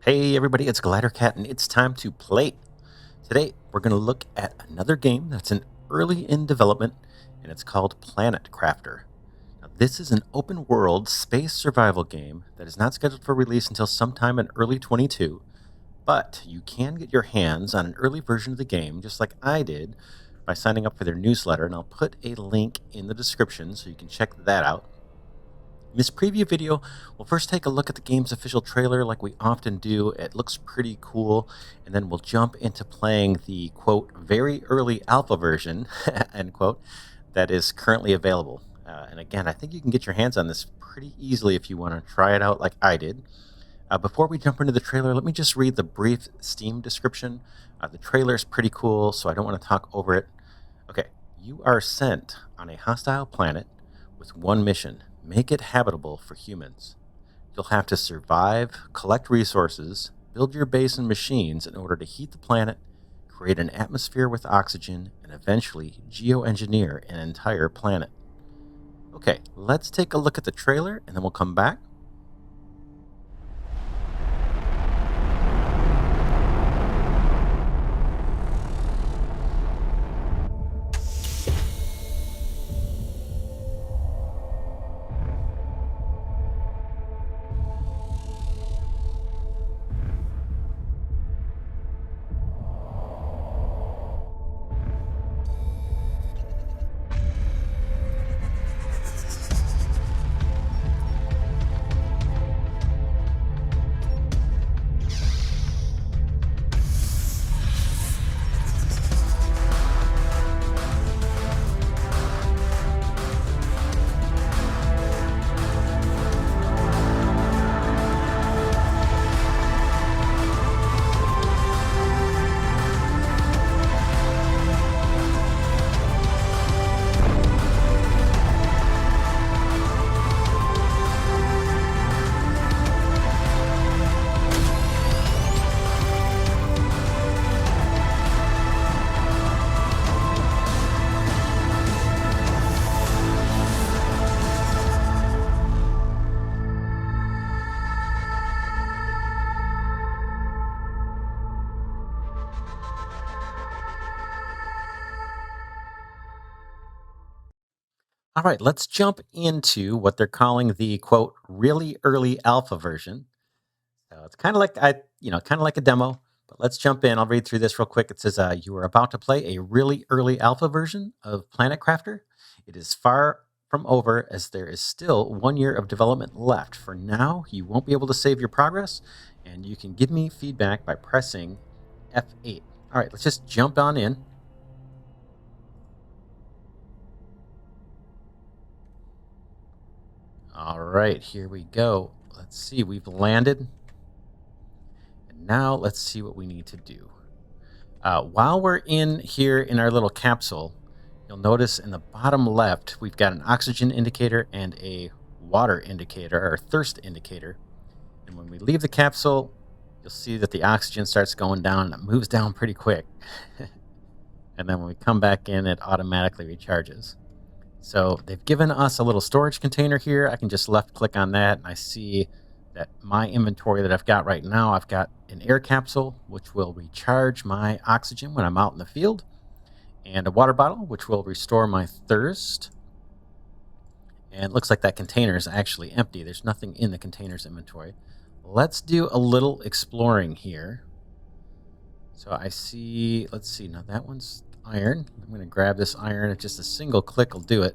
Hey everybody, it's Glidercat and it's time to play. Today we're going to look at another game that's early in development and it's called Planet Crafter. Now, this is an open world space survival game that is not scheduled for release until sometime in early 22, but you can get your hands on an early version of the game just like I did by signing up for their newsletter, and I'll put a link in the description so you can check that out. In this preview video, we'll first take a look at the game's official trailer like we often do. It looks pretty cool, and then we'll jump into playing the, quote, very early alpha version, end quote, that is currently available. And again, I think you can get your hands on this pretty easily if you want to try it out like I did. Before we jump into the trailer, let me just read the brief Steam description. The trailer is pretty cool, so I don't want to talk over it. Okay, you are sent on a hostile planet with one mission: make it habitable for humans. You'll have to survive, collect resources, build your base and machines in order to heat the planet, create an atmosphere with oxygen, and eventually geo-engineer an entire planet. Okay, let's take a look at the trailer and then we'll come back. All right, let's jump into what they're calling the, quote, really early alpha version. So it's kind of like kind of like a demo, but let's jump in. I'll read through this real quick. It says you are about to play a really early alpha version of Planet Crafter. It is far from over as there is still 1 year of development left. For now, you won't be able to save your progress, and you can give me feedback by pressing F8. All right, let's just jump on in. All right, here we go. Let's see, we've landed. And now let's see what we need to do. While we're in here in our little capsule, you'll notice in the bottom left, we've got an oxygen indicator and a water indicator or thirst indicator. And when we leave the capsule, you'll see that the oxygen starts going down and it moves down pretty quick. And then when we come back in, it automatically recharges. So they've given us a little storage container here. I can just left click on that and I see that my inventory that I've got right now, I've got an air capsule, which will recharge my oxygen when I'm out in the field, and a water bottle, which will restore my thirst. And it looks like that container is actually empty. There's nothing in the container's inventory. Let's do a little exploring here. So I see, let's see, now that one's iron. I'm going to grab this iron. Just a single click will do it.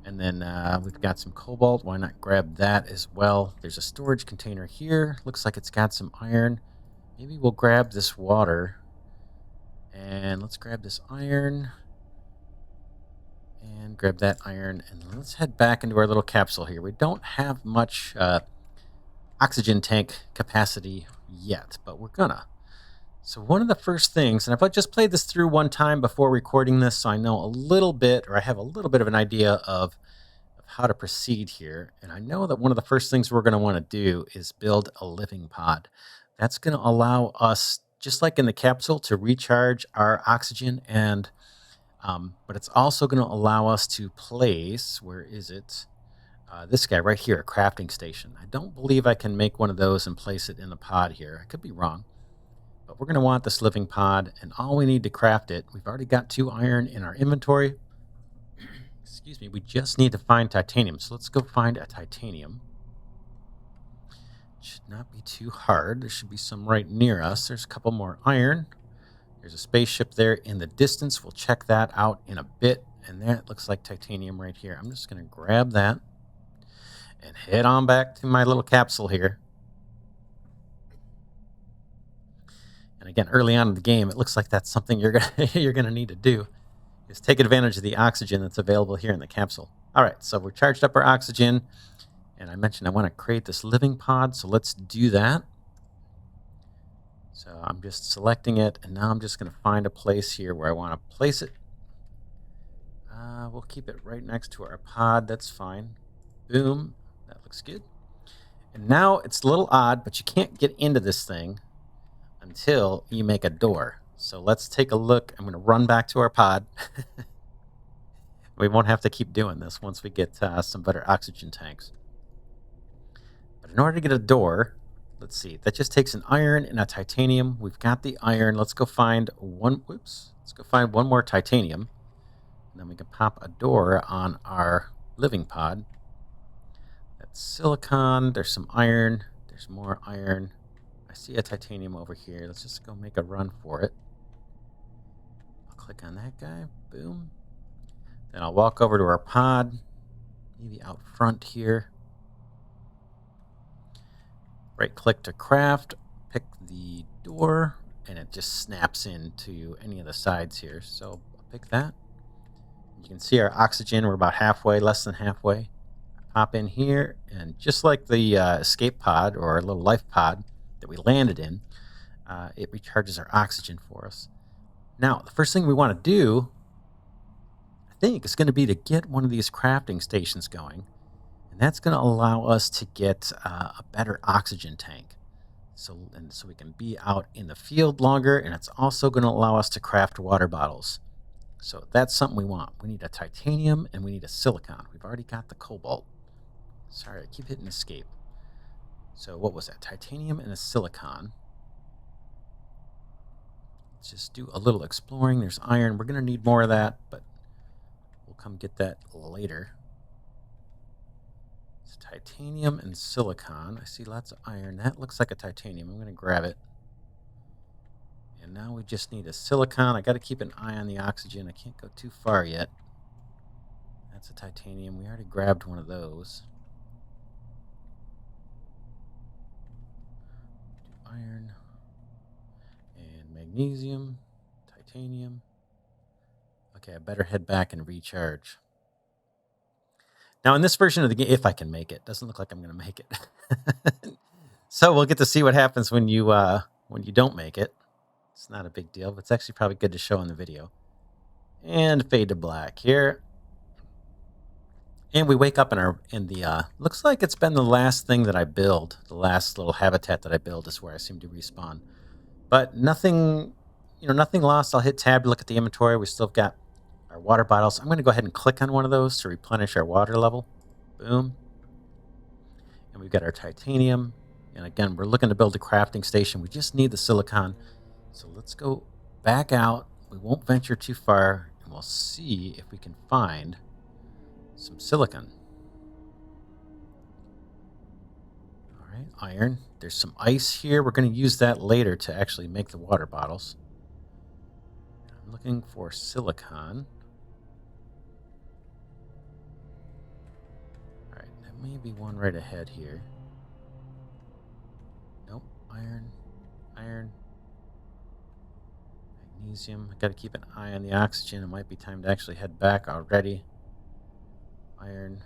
And then we've got some cobalt. Why not grab that as well? There's a storage container here. Looks like it's got some iron. Maybe we'll grab this water. And let's grab this iron. And grab that iron. And let's head back into our little capsule here. We don't have much oxygen tank capacity yet, but we're gonna. So one of the first things, and I've just played this through one time before recording this, so I know a little bit, or I have a little bit of an idea of how to proceed here. And I know that one of the first things we're going to want to do is build a living pod. That's going to allow us, just like in the capsule, to recharge our oxygen, and but it's also going to allow us to place, where is it? this guy right here, a crafting station. I don't believe I can make one of those and place it in the pod here. I could be wrong. But we're going to want this living pod, and all we need to craft it, we've already got 2 iron in our inventory. Excuse me, we just need to find titanium. So let's go find a titanium. Should not be too hard. There should be some right near us. There's a couple more iron. There's a spaceship there in the distance. We'll check that out in a bit. And that looks like titanium right here. I'm just going to grab that and head on back to my little capsule here. And again, early on in the game, it looks like that's something you're gonna need to do, is take advantage of the oxygen that's available here in the capsule. All right, so we're charged up our oxygen, and I mentioned I want to create this living pod, so let's do that. So I'm just selecting it, and now I'm just going to find a place here where I want to place it. We'll keep it right next to our pod. That's fine. Boom. That looks good. And now it's a little odd, but you can't get into this thing until you make a door. So let's take a look. I'm going to run back to our pod. We won't have to keep doing this once we get some better oxygen tanks. But in order to get a door, let's see. That just takes an iron and a titanium. We've got the iron. Let's go find one. Whoops. Let's go find one more titanium. And then we can pop a door on our living pod. That's silicon. There's some iron. There's more iron. I see a titanium over here. Let's just go make a run for it. I'll click on that guy. Boom. Then I'll walk over to our pod. Maybe out front here. Right click to craft. Pick the door. And it just snaps into any of the sides here. So I'll pick that. You can see our oxygen. We're about halfway, less than halfway. Pop in here. And just like the escape pod or little life pod that we landed in, it recharges our oxygen for us. Now, the first thing we want to do, I think, is going to be to get one of these crafting stations going. And that's going to allow us to get a better oxygen tank. So we can be out in the field longer, and it's also going to allow us to craft water bottles. So that's something we want. We need a titanium, and we need a silicon. We've already got the cobalt. Sorry, I keep hitting escape. So what was that? Titanium and a silicon. Let's just do a little exploring. There's iron. We're going to need more of that, but we'll come get that later. It's titanium and silicon. I see lots of iron. That looks like a titanium. I'm going to grab it. And now we just need a silicon. I got to keep an eye on the oxygen. I can't go too far yet. That's a titanium. We already grabbed one of those. Iron and magnesium, titanium. Okay, I better head back and recharge. Now, in this version of the game, if I can make it, doesn't look like I'm going to make it. So we'll get to see what happens when you don't make it. It's not a big deal, but it's actually probably good to show in the video. And fade to black here. And we wake up in the looks like it's been the last thing that I build. The last little habitat that I build is where I seem to respawn. But nothing lost. I'll hit tab to look at the inventory. We still got our water bottles. I'm going to go ahead and click on one of those to replenish our water level. Boom. And we've got our titanium. And again, we're looking to build a crafting station. We just need the silicon. So let's go back out. We won't venture too far, and we'll see if we can find some silicon. All right, iron. There's some ice here. We're going to use that later to actually make the water bottles. I'm looking for silicon. All right, there may be one right ahead here. Nope, iron. Magnesium. I got to keep an eye on the oxygen. It might be time to actually head back already. Iron,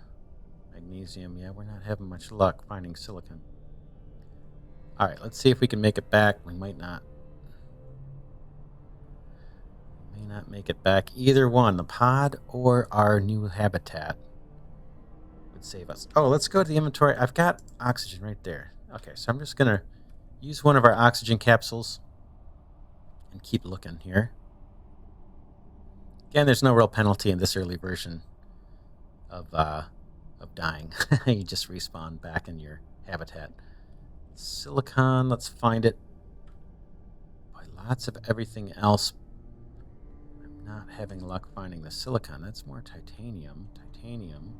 magnesium. Yeah, we're not having much luck finding silicon. All right, let's see if we can make it back. We might not. We may not make it back. Either one, the pod or our new habitat, would save us. Oh, let's go to the inventory. I've got oxygen right there. Okay, so I'm just going to use one of our oxygen capsules and keep looking here. Again, there's no real penalty in this early version of of dying. You just respawn back in your habitat. Silicon, let's find it. Boy, lots of everything else. I'm not having luck finding the silicon. That's more titanium. Titanium.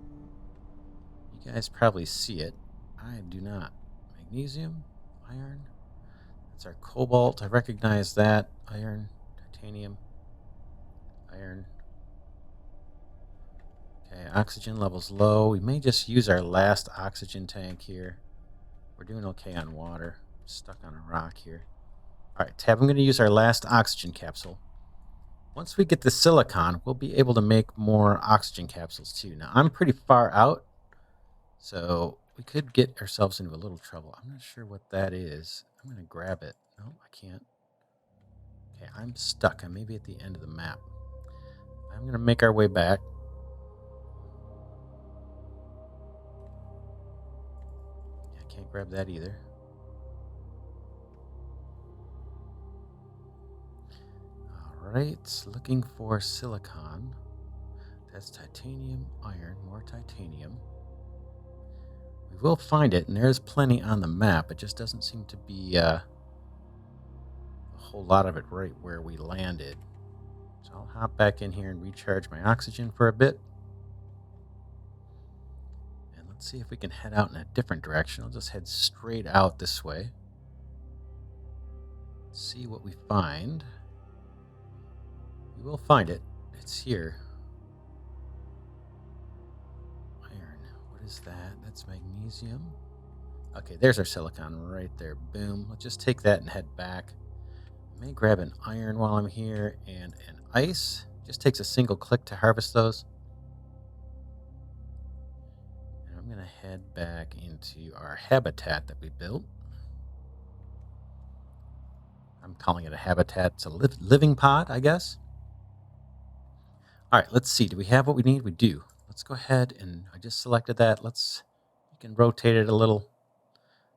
You guys probably see it. I do not. Magnesium, iron. That's our cobalt. I recognize that. Iron, titanium, iron. Okay, oxygen level's low. We may just use our last oxygen tank here. We're doing okay on water. Stuck on a rock here. All right, Tab, I'm going to use our last oxygen capsule. Once we get the silicon, we'll be able to make more oxygen capsules too. Now, I'm pretty far out, so we could get ourselves into a little trouble. I'm not sure what that is. I'm going to grab it. No, I can't. Okay, I'm stuck. I may be at the end of the map. I'm going to make our way back. Yeah, I can't grab that either. All right, looking for silicon. That's titanium, iron, more titanium. We will find it, and there's plenty on the map. It just doesn't seem to be a whole lot of it right where we landed. So I'll hop back in here and recharge my oxygen for a bit. And let's see if we can head out in a different direction. I'll just head straight out this way. See what we find. We will find it. It's here. Iron. What is that? That's magnesium. Okay, there's our silicon right there. Boom. Let's just take that and head back. I may grab an iron while I'm here and an ice. Just takes a single click to harvest those. And I'm going to head back into our habitat that we built. I'm calling it a habitat. It's a living pod, I guess. All right, let's see. Do we have what we need? We do. Let's go ahead and I just selected that. You can rotate it a little.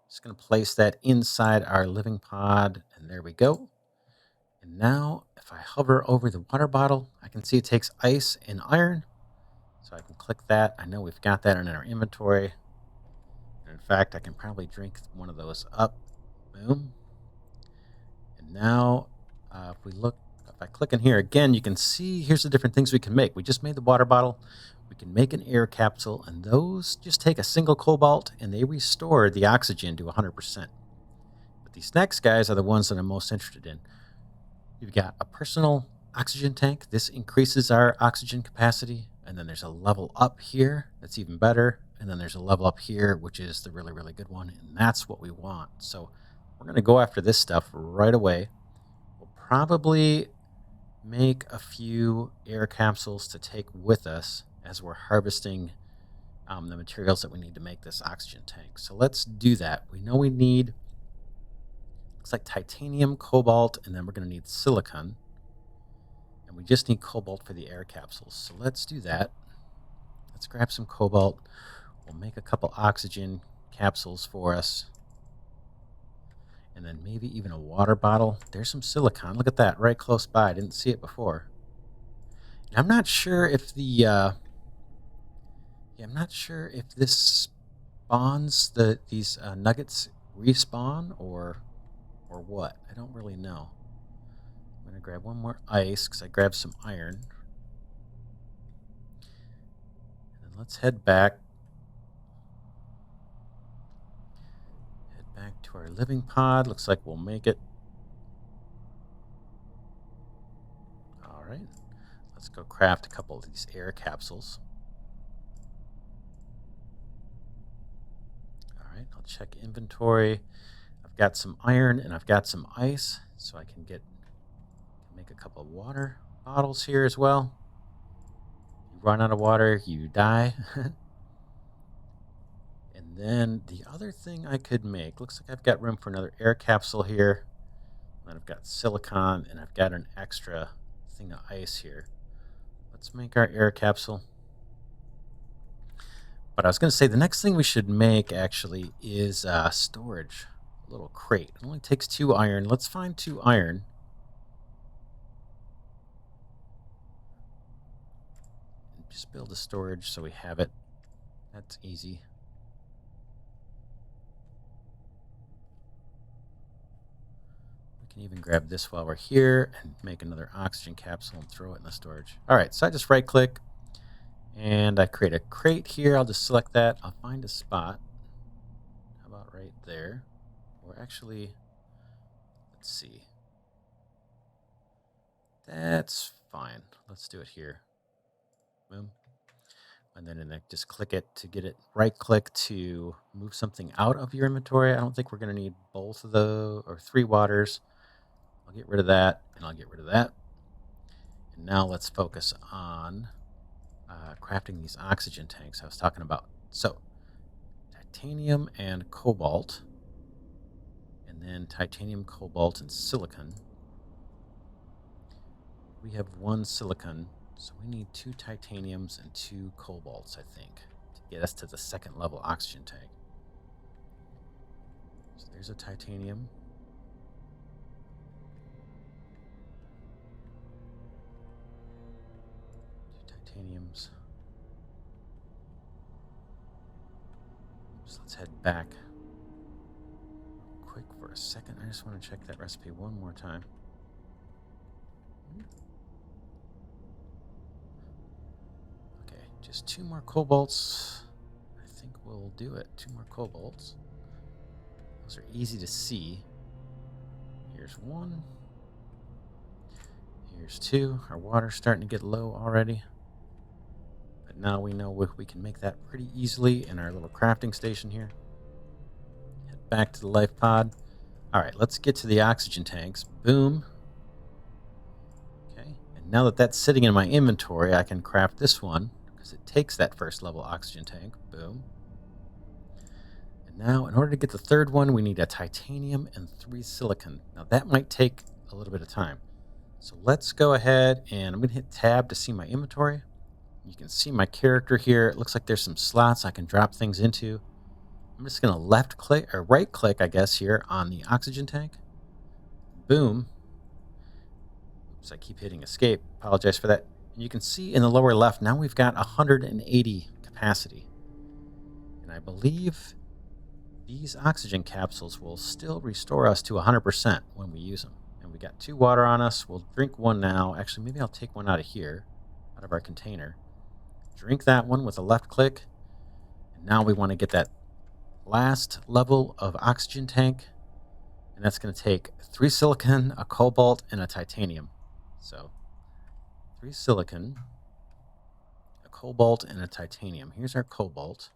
Just going to place that inside our living pod, and there we go. And now, if I hover over the water bottle, I can see it takes ice and iron. So I can click that. I know we've got that in our inventory. And in fact, I can probably drink one of those up. Boom. And now, if I click in here again, you can see here's the different things we can make. We just made the water bottle. We can make an air capsule, and those just take a single cobalt, and they restore the oxygen to 100%. But these next guys are the ones that I'm most interested in. You've got a personal oxygen tank. This increases our oxygen capacity. And then there's a level up here that's even better. And then there's a level up here, which is the really, really good one. And that's what we want. So we're going to go after this stuff right away. We'll probably make a few air capsules to take with us as we're harvesting the materials that we need to make this oxygen tank. So let's do that. We know we need, looks like titanium, cobalt, and then we're going to need silicon. And we just need cobalt for the air capsules. So let's do that. Let's grab some cobalt. We'll make a couple oxygen capsules for us. And then maybe even a water bottle. There's some silicon. Look at that, right close by. I didn't see it before. And I'm not sure if I'm not sure if this spawns these nuggets respawn or what. I don't really know. I'm going to grab one more ice because I grabbed some iron. And then let's head back. Head back to our living pod. Looks like we'll make it. All right. Let's go craft a couple of these air capsules. All right. I'll check inventory. I've got some iron and I've got some ice, so I can make a couple of water bottles here as well. You run out of water, you die. And then the other thing I could make, looks like I've got room for another air capsule here. And I've got silicon and I've got an extra thing of ice here. Let's make our air capsule. But I was going to say the next thing we should make actually is storage. A little crate. It only takes 2 iron. Let's find 2 iron. And just build a storage so we have it. That's easy. We can even grab this while we're here and make another oxygen capsule and throw it in the storage. All right, so I just right click and I create a crate here. I'll just select that. I'll find a spot. How about right there? Or actually, let's see. That's fine. Let's do it here. Boom. And then just click it to get it. Right click to move something out of your inventory. I don't think we're going to need both of those or 3 waters. I'll get rid of that and I'll get rid of that. And now let's focus on crafting these oxygen tanks I was talking about. So titanium and cobalt, and then titanium, cobalt, and silicon. We have 1 silicon, so we need 2 titaniums and 2 cobalts, I think, to get us to the 2nd level oxygen tank. So there's a titanium. Titaniums. Oops, let's head back quick for a second. I just want to check that recipe one more time. Okay, just 2 more cobalts. I think we'll do it. 2 more cobalts. Those are easy to see. Here's 1. Here's 2. Our water's starting to get low already. But now we know we can make that pretty easily in our little crafting station here. Head back to the life pod. All right, let's get to the oxygen tanks. Boom. Okay, and now that that's sitting in my inventory, I can craft this one because it takes that 1st level oxygen tank. Boom. And now, in order to get the 3rd one, we need a titanium and 3 silicon. Now, that might take a little bit of time. So let's go ahead and I'm going to hit tab to see my inventory. You can see my character here. It looks like there's some slots I can drop things into. I'm just going to left click or right click, I guess, here on the oxygen tank. Boom. Oops, I keep hitting escape. Apologize for that. And you can see in the lower left, now we've got 180 capacity. And I believe these oxygen capsules will still restore us to 100% when we use them. And we got 2 water on us. We'll drink 1 now. Actually, maybe I'll take 1 out of here, out of our container. Drink that one with a left click. And now we want to get that last level of oxygen tank. And that's going to take 3 silicon, a cobalt, and a titanium. So 3 silicon, a cobalt, and a titanium. Here's our cobalt.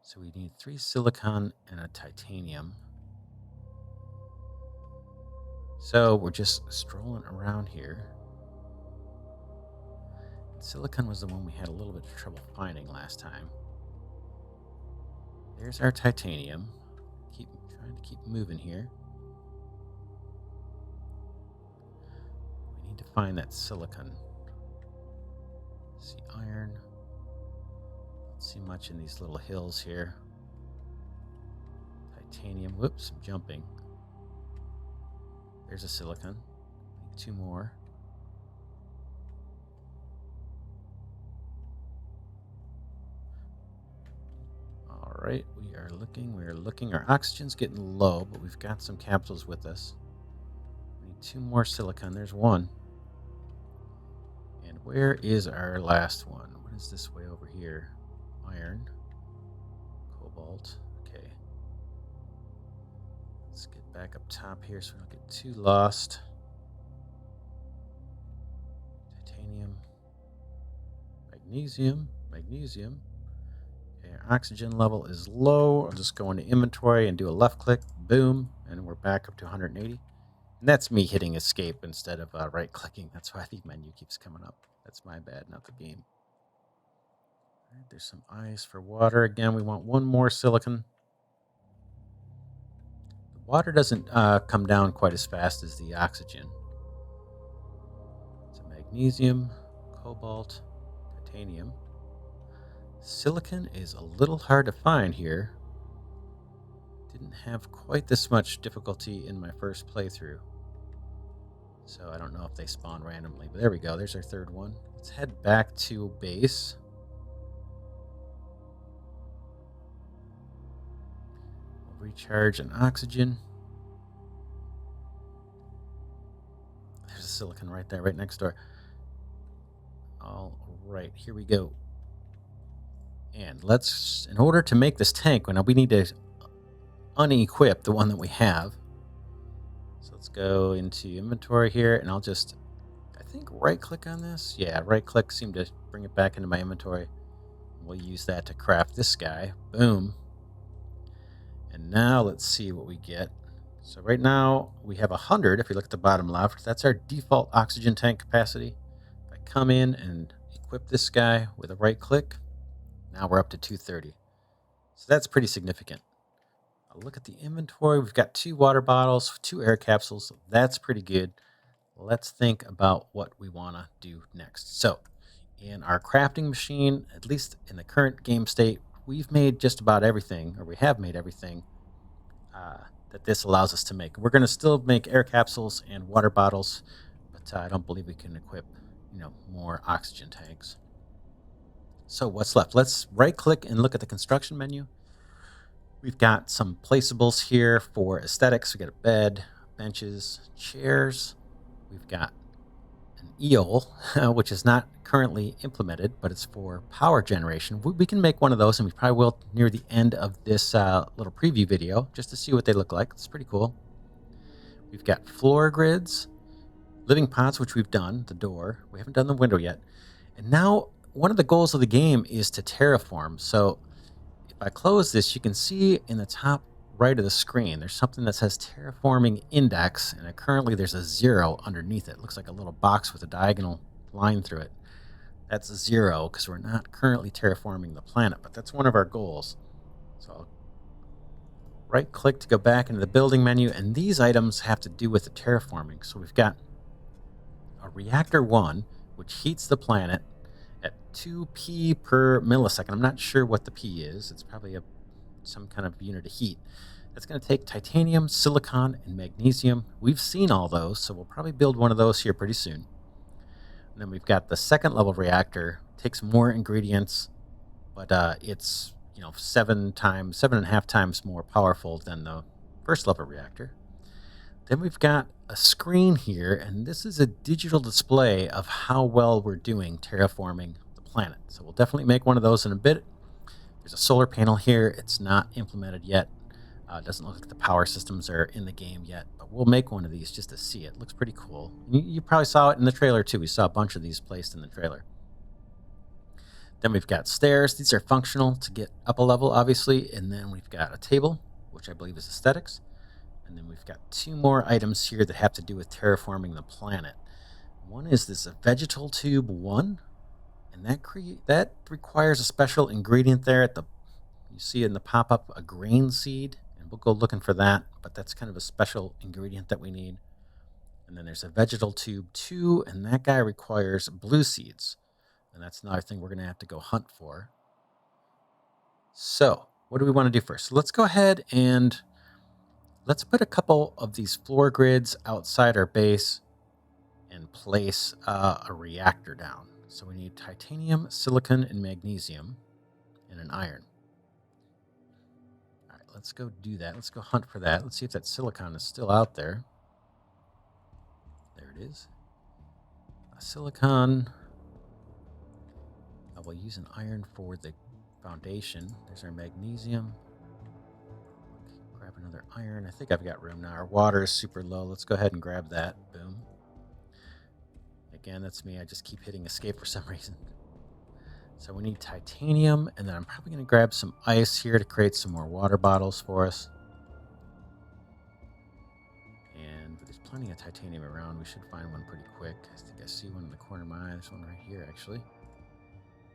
So we need 3 silicon and a titanium. So we're just strolling around here. Silicon was the one we had a little bit of trouble finding last time. There's our titanium. Trying to keep moving here. We need to find that silicon. See iron. Don't see much in these little hills here. Titanium. Whoops, I'm jumping. There's a silicon. Need 2 more. All right, we are looking. Our oxygen's getting low, but we've got some capsules with us. We need 2 more silicon. There's 1. And where is our last one? What is this way over here? Iron. Cobalt. Okay. Let's get back up top here so we don't get too lost. Titanium. Magnesium. Okay, our oxygen level is low. I'll just go into inventory and do a left click. Boom. And we're back up to 180. And that's me hitting escape instead of right clicking. That's why the menu keeps coming up. That's my bad, not the game. All right, there's some ice for water. Again, we want 1 more silicon. The water doesn't come down quite as fast as the oxygen. So magnesium, cobalt, titanium. Silicon is a little hard to find here. Didn't have quite this much difficulty in my first playthrough. So I don't know if they spawn randomly, but there we go. There's our third one. Let's head back to base. We'll recharge an oxygen. There's a silicon right there, right next door. All right, here we go. And let's, in order to make this tank, now we need to unequip the one that we have. So let's go into inventory here, and I'll just, I think, right-click on this. Yeah, right-click seemed to bring it back into my inventory. We'll use that to craft this guy. Boom. And now let's see what we get. So right now we have 100. If you look at the bottom left, that's our default oxygen tank capacity. If I come in and equip this guy with a right-click, now we're up to 230. So that's pretty significant. I'll look at the inventory. We've got 2 water bottles, 2 air capsules. That's pretty good. Let's think about what we want to do next. So in our crafting machine, at least in the current game state, we've made just about everything, or we have made everything that this allows us to make. We're going to still make air capsules and water bottles, but I don't believe we can equip, more oxygen tanks. So what's left? Let's right-click and look at the construction menu. We've got some placeables here for aesthetics. We've got a bed, benches, chairs. We've got an eel, which is not currently implemented, but it's for power generation. We can make one of those, and we probably will near the end of this little preview video, just to see what they look like. It's pretty cool. We've got floor grids, living pots, which we've done, the door. We haven't done the window yet. And now one of the goals of the game is to terraform. So if I close this, you can see in the top right of the screen, there's something that says terraforming index, and currently there's a 0 underneath it. It looks like a little box with a diagonal line through it. That's 0 because we're not currently terraforming the planet, but that's one of our goals. So I'll right-click to go back into the building menu, and these items have to do with the terraforming. So we've got a reactor 1, which heats the planet at 2p per millisecond. I'm not sure what the p is. It's probably some kind of unit of heat. That's going to take titanium, silicon, and magnesium. We've seen all those, so we'll probably build one of those here pretty soon. And then we've got the second level reactor. Takes more ingredients, but it's 7.5 times more powerful than the first level reactor. Then we've got a screen here, and this is a digital display of how well we're doing terraforming the planet. So we'll definitely make one of those in a bit. There's a solar panel here. It's not implemented yet. It doesn't look like the power systems are in the game yet, but we'll make one of these just to see it. Looks pretty cool. You probably saw it in the trailer too. We saw a bunch of these placed in the trailer. Then we've got stairs. These are functional to get up a level, obviously. And then we've got a table, which I believe is aesthetics. And then we've got 2 more items here that have to do with terraforming the planet. One is this vegetal tube 1, and that requires a special ingredient there you see in the pop-up, a grain seed, and we'll go looking for that, but that's kind of a special ingredient that we need. And then there's a vegetal tube 2, and that guy requires blue seeds, and that's another thing we're going to have to go hunt for. So what do we want to do first? Let's go ahead and let's put a couple of these floor grids outside our base and place a reactor down. So we need titanium, silicon, and magnesium, and an iron. All right, let's go do that. Let's go hunt for that. Let's see if that silicon is still out there. There it is. A silicon. I will use an iron for the foundation. There's our magnesium. Grab another iron. I think I've got room now. Our water is super low. Let's go ahead and grab that. Boom. Again, that's me. I just keep hitting escape for some reason. So we need titanium, and then I'm probably going to grab some ice here to create some more water bottles for us. And there's plenty of titanium around. We should find one pretty quick. I think I see one in the corner of my eye. There's one right here, actually.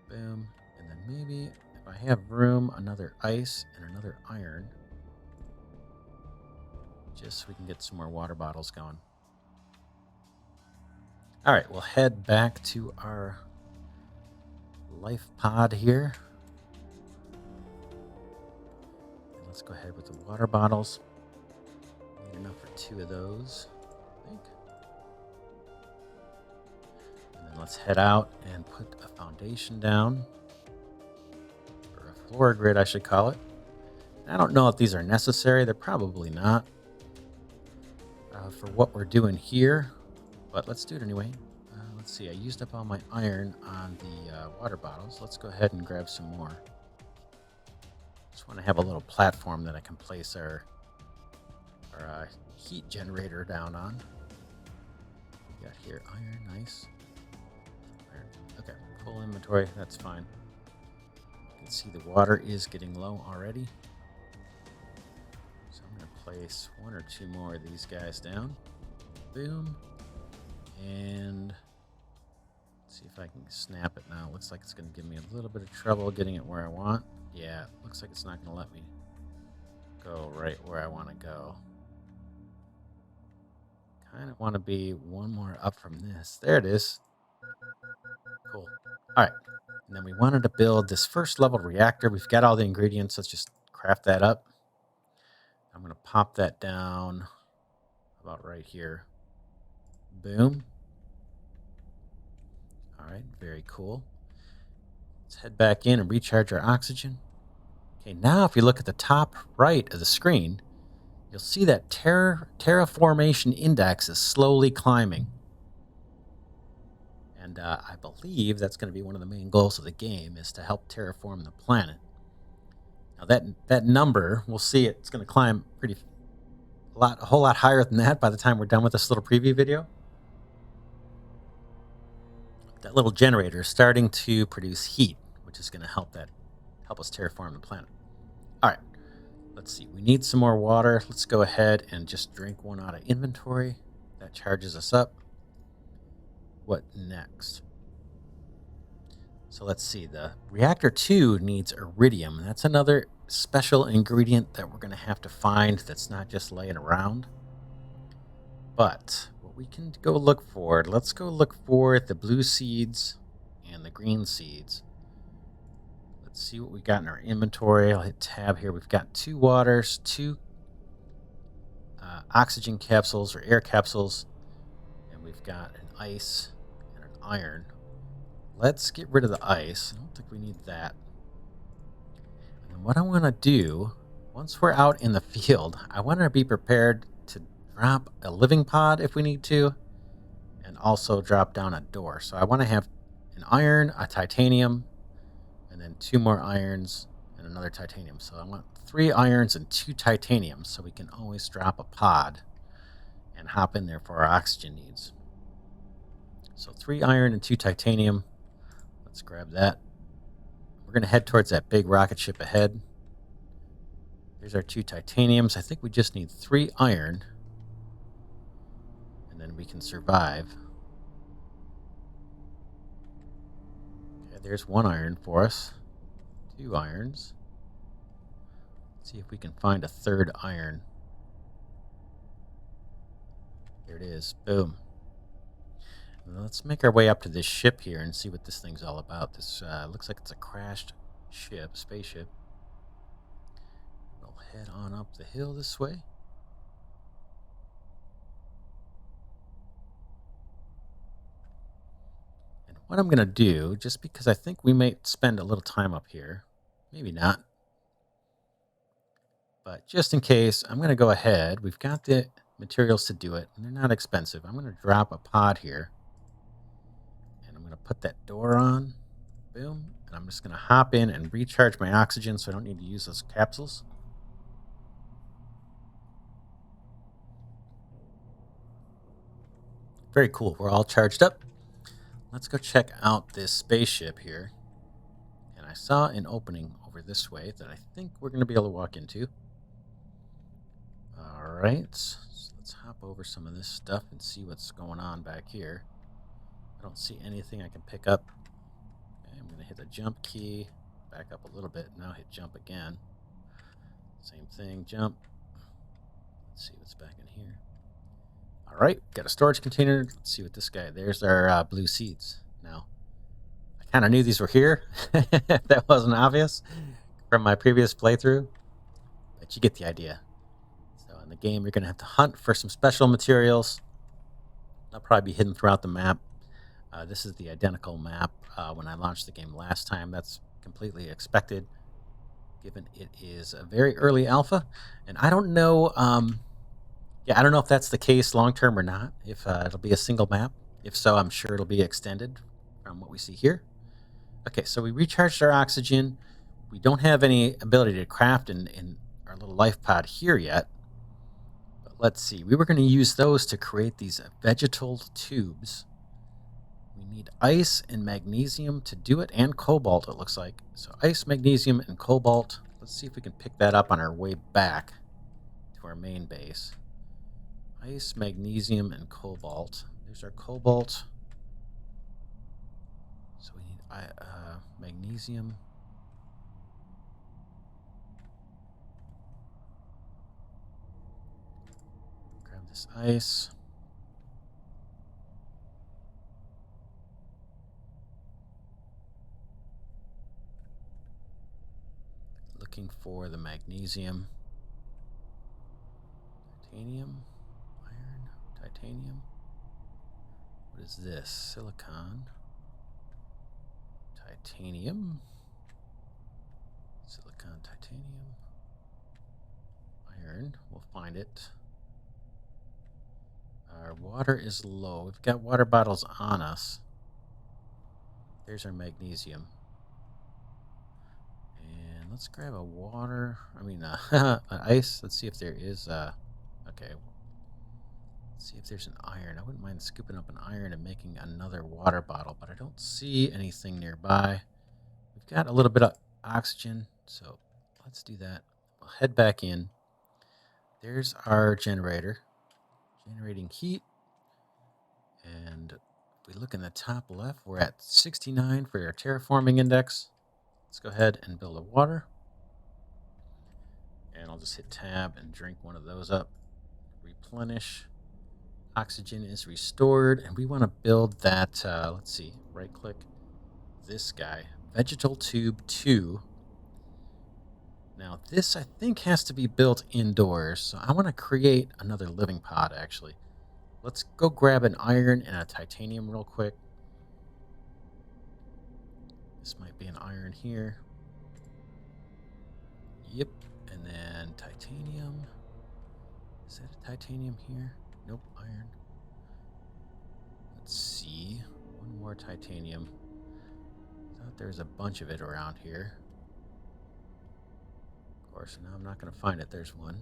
Boom. And then maybe, if I have room, another ice and another iron. Just so we can get some more water bottles going. All right, we'll head back to our life pod here. And let's go ahead with the water bottles. Need enough for 2 of those, I think. let's head out and put a foundation down, or a floor grid, I should call it. I don't know if these are necessary. They're probably not for what we're doing here, but let's do it anyway. Let's see, I used up all my iron on the water bottles. Let's go ahead and grab some more. Just want to have a little platform that I can place our heat generator down on. We got here iron, nice. Iron. Okay, full inventory, that's fine. You can see the water is getting low already. So I'm going to place one or two more of these guys down. Boom. And let's see if I can snap it now. Looks like it's going to give me a little bit of trouble getting it where I want. Yeah, looks like it's not going to let me go right where I want to go. Kind of want to be one more up from this. There it is. Cool. All right. And then we wanted to build this first level reactor. We've got all the ingredients. Let's just craft that up. I'm going to pop that down about right here. Boom. All right. Very cool. Let's head back in and recharge our oxygen. Okay, now if you look at the top right of the screen, you'll see that terraformation index is slowly climbing. And I believe that's going to be one of the main goals of the game, is to help terraform the planet. Now that number, we'll see it's going to climb a whole lot higher than that by the time we're done with this little preview video. That little generator is starting to produce heat, which is going to help us terraform the planet. All right, let's see. We need some more water. Let's go ahead and just drink one out of inventory. That charges us up. What next? So let's see. The reactor 2 needs iridium. That's another special ingredient that we're going to have to find that's not just laying around. But what we can go look for, let's go look for the blue seeds and the green seeds. Let's see what we got in our inventory. I'll hit tab here. We've got 2 waters, 2 oxygen capsules or air capsules, and we've got an ice and an iron. Let's get rid of the ice. I don't think we need that. And what I want to do, once we're out in the field, I want to be prepared to drop a living pod if we need to, and also drop down a door. So I want to have an iron, a titanium, and then 2 more irons and another titanium. So I want 3 irons and 2 titaniums, so we can always drop a pod and hop in there for our oxygen needs. So 3 iron and 2 titanium. Let's grab that. We're going to head towards that big rocket ship ahead. Here's our 2 titaniums. I think we just need 3 iron, and then we can survive. Okay, there's 1 iron for us. 2 irons. Let's see if we can find a 3rd iron. There it is. Boom. And let's make our way up to this ship here and see what this thing's all about. This looks like it's a crashed spaceship. We'll head on up the hill this way. And what I'm going to do, just because I think we may spend a little time up here, maybe not, but just in case, I'm going to go ahead. We've got the materials to do it, and they're not expensive. I'm going to drop a pod here, and I'm going to put that door on. Boom. And I'm just going to hop in and recharge my oxygen so I don't need to use those capsules. Very cool. We're all charged up. Let's go check out this spaceship here. And I saw an opening over this way that I think we're going to be able to walk into. All right. So let's hop over some of this stuff and see what's going on back here. I don't see anything I can pick up. Okay, I'm going to hit the jump key. Back up a little bit. Now hit jump again. Same thing. Jump. Let's see what's back in here. All right, got a storage container. Let's see what this guy. There's our blue seeds. Now, I kind of knew these were here. That wasn't obvious from my previous playthrough, but you get the idea. So in the game, you're going to have to hunt for some special materials. They'll probably be hidden throughout the map. This is the identical map when I launched the game last time. That's completely expected, given it is a very early alpha. And I don't know, yeah, I don't know if that's the case long term or not, if it'll be a single map. If so, I'm sure it'll be extended from what we see here. Okay, so we recharged our oxygen. We don't have any ability to craft in our little life pod here yet. But let's see. We were going to use those to create these vegetal tubes. We need ice and magnesium to do it, and cobalt, it looks like. So ice, magnesium, and cobalt. Let's see if we can pick that up on our way back to our main base. Ice, magnesium, and cobalt. There's our cobalt. So we need magnesium. Grab this ice. Looking for the magnesium. Titanium. Iron. Titanium. What is this? Silicon. Titanium. Silicon, titanium. Iron. We'll find it. Our water is low. We've got water bottles on us. There's our magnesium. And let's grab a water. An ice. Let's see if there is. Okay. Let's see if there's an iron. I wouldn't mind scooping up an iron and making another water bottle, but I don't see anything nearby. We've got a little bit of oxygen, so let's do that. We'll head back in. There's our generator, generating heat. And if we look in the top left, we're at 69 for our terraforming index. Let's go ahead and build a water. And I'll just hit tab and drink one of those up. Replenish. Oxygen is restored. And we want to build that, let's see, right click this guy, Vegetal Tube 2. Now this, I think, has to be built indoors. So I want to create another living pod, actually. Let's go grab an iron and a titanium real quick. This might be an iron here. Yep. And then titanium. Is that a titanium here? Nope, iron. Let's see. One more titanium. Thought there's a bunch of it around here. Of course, now I'm not going to find it. There's one.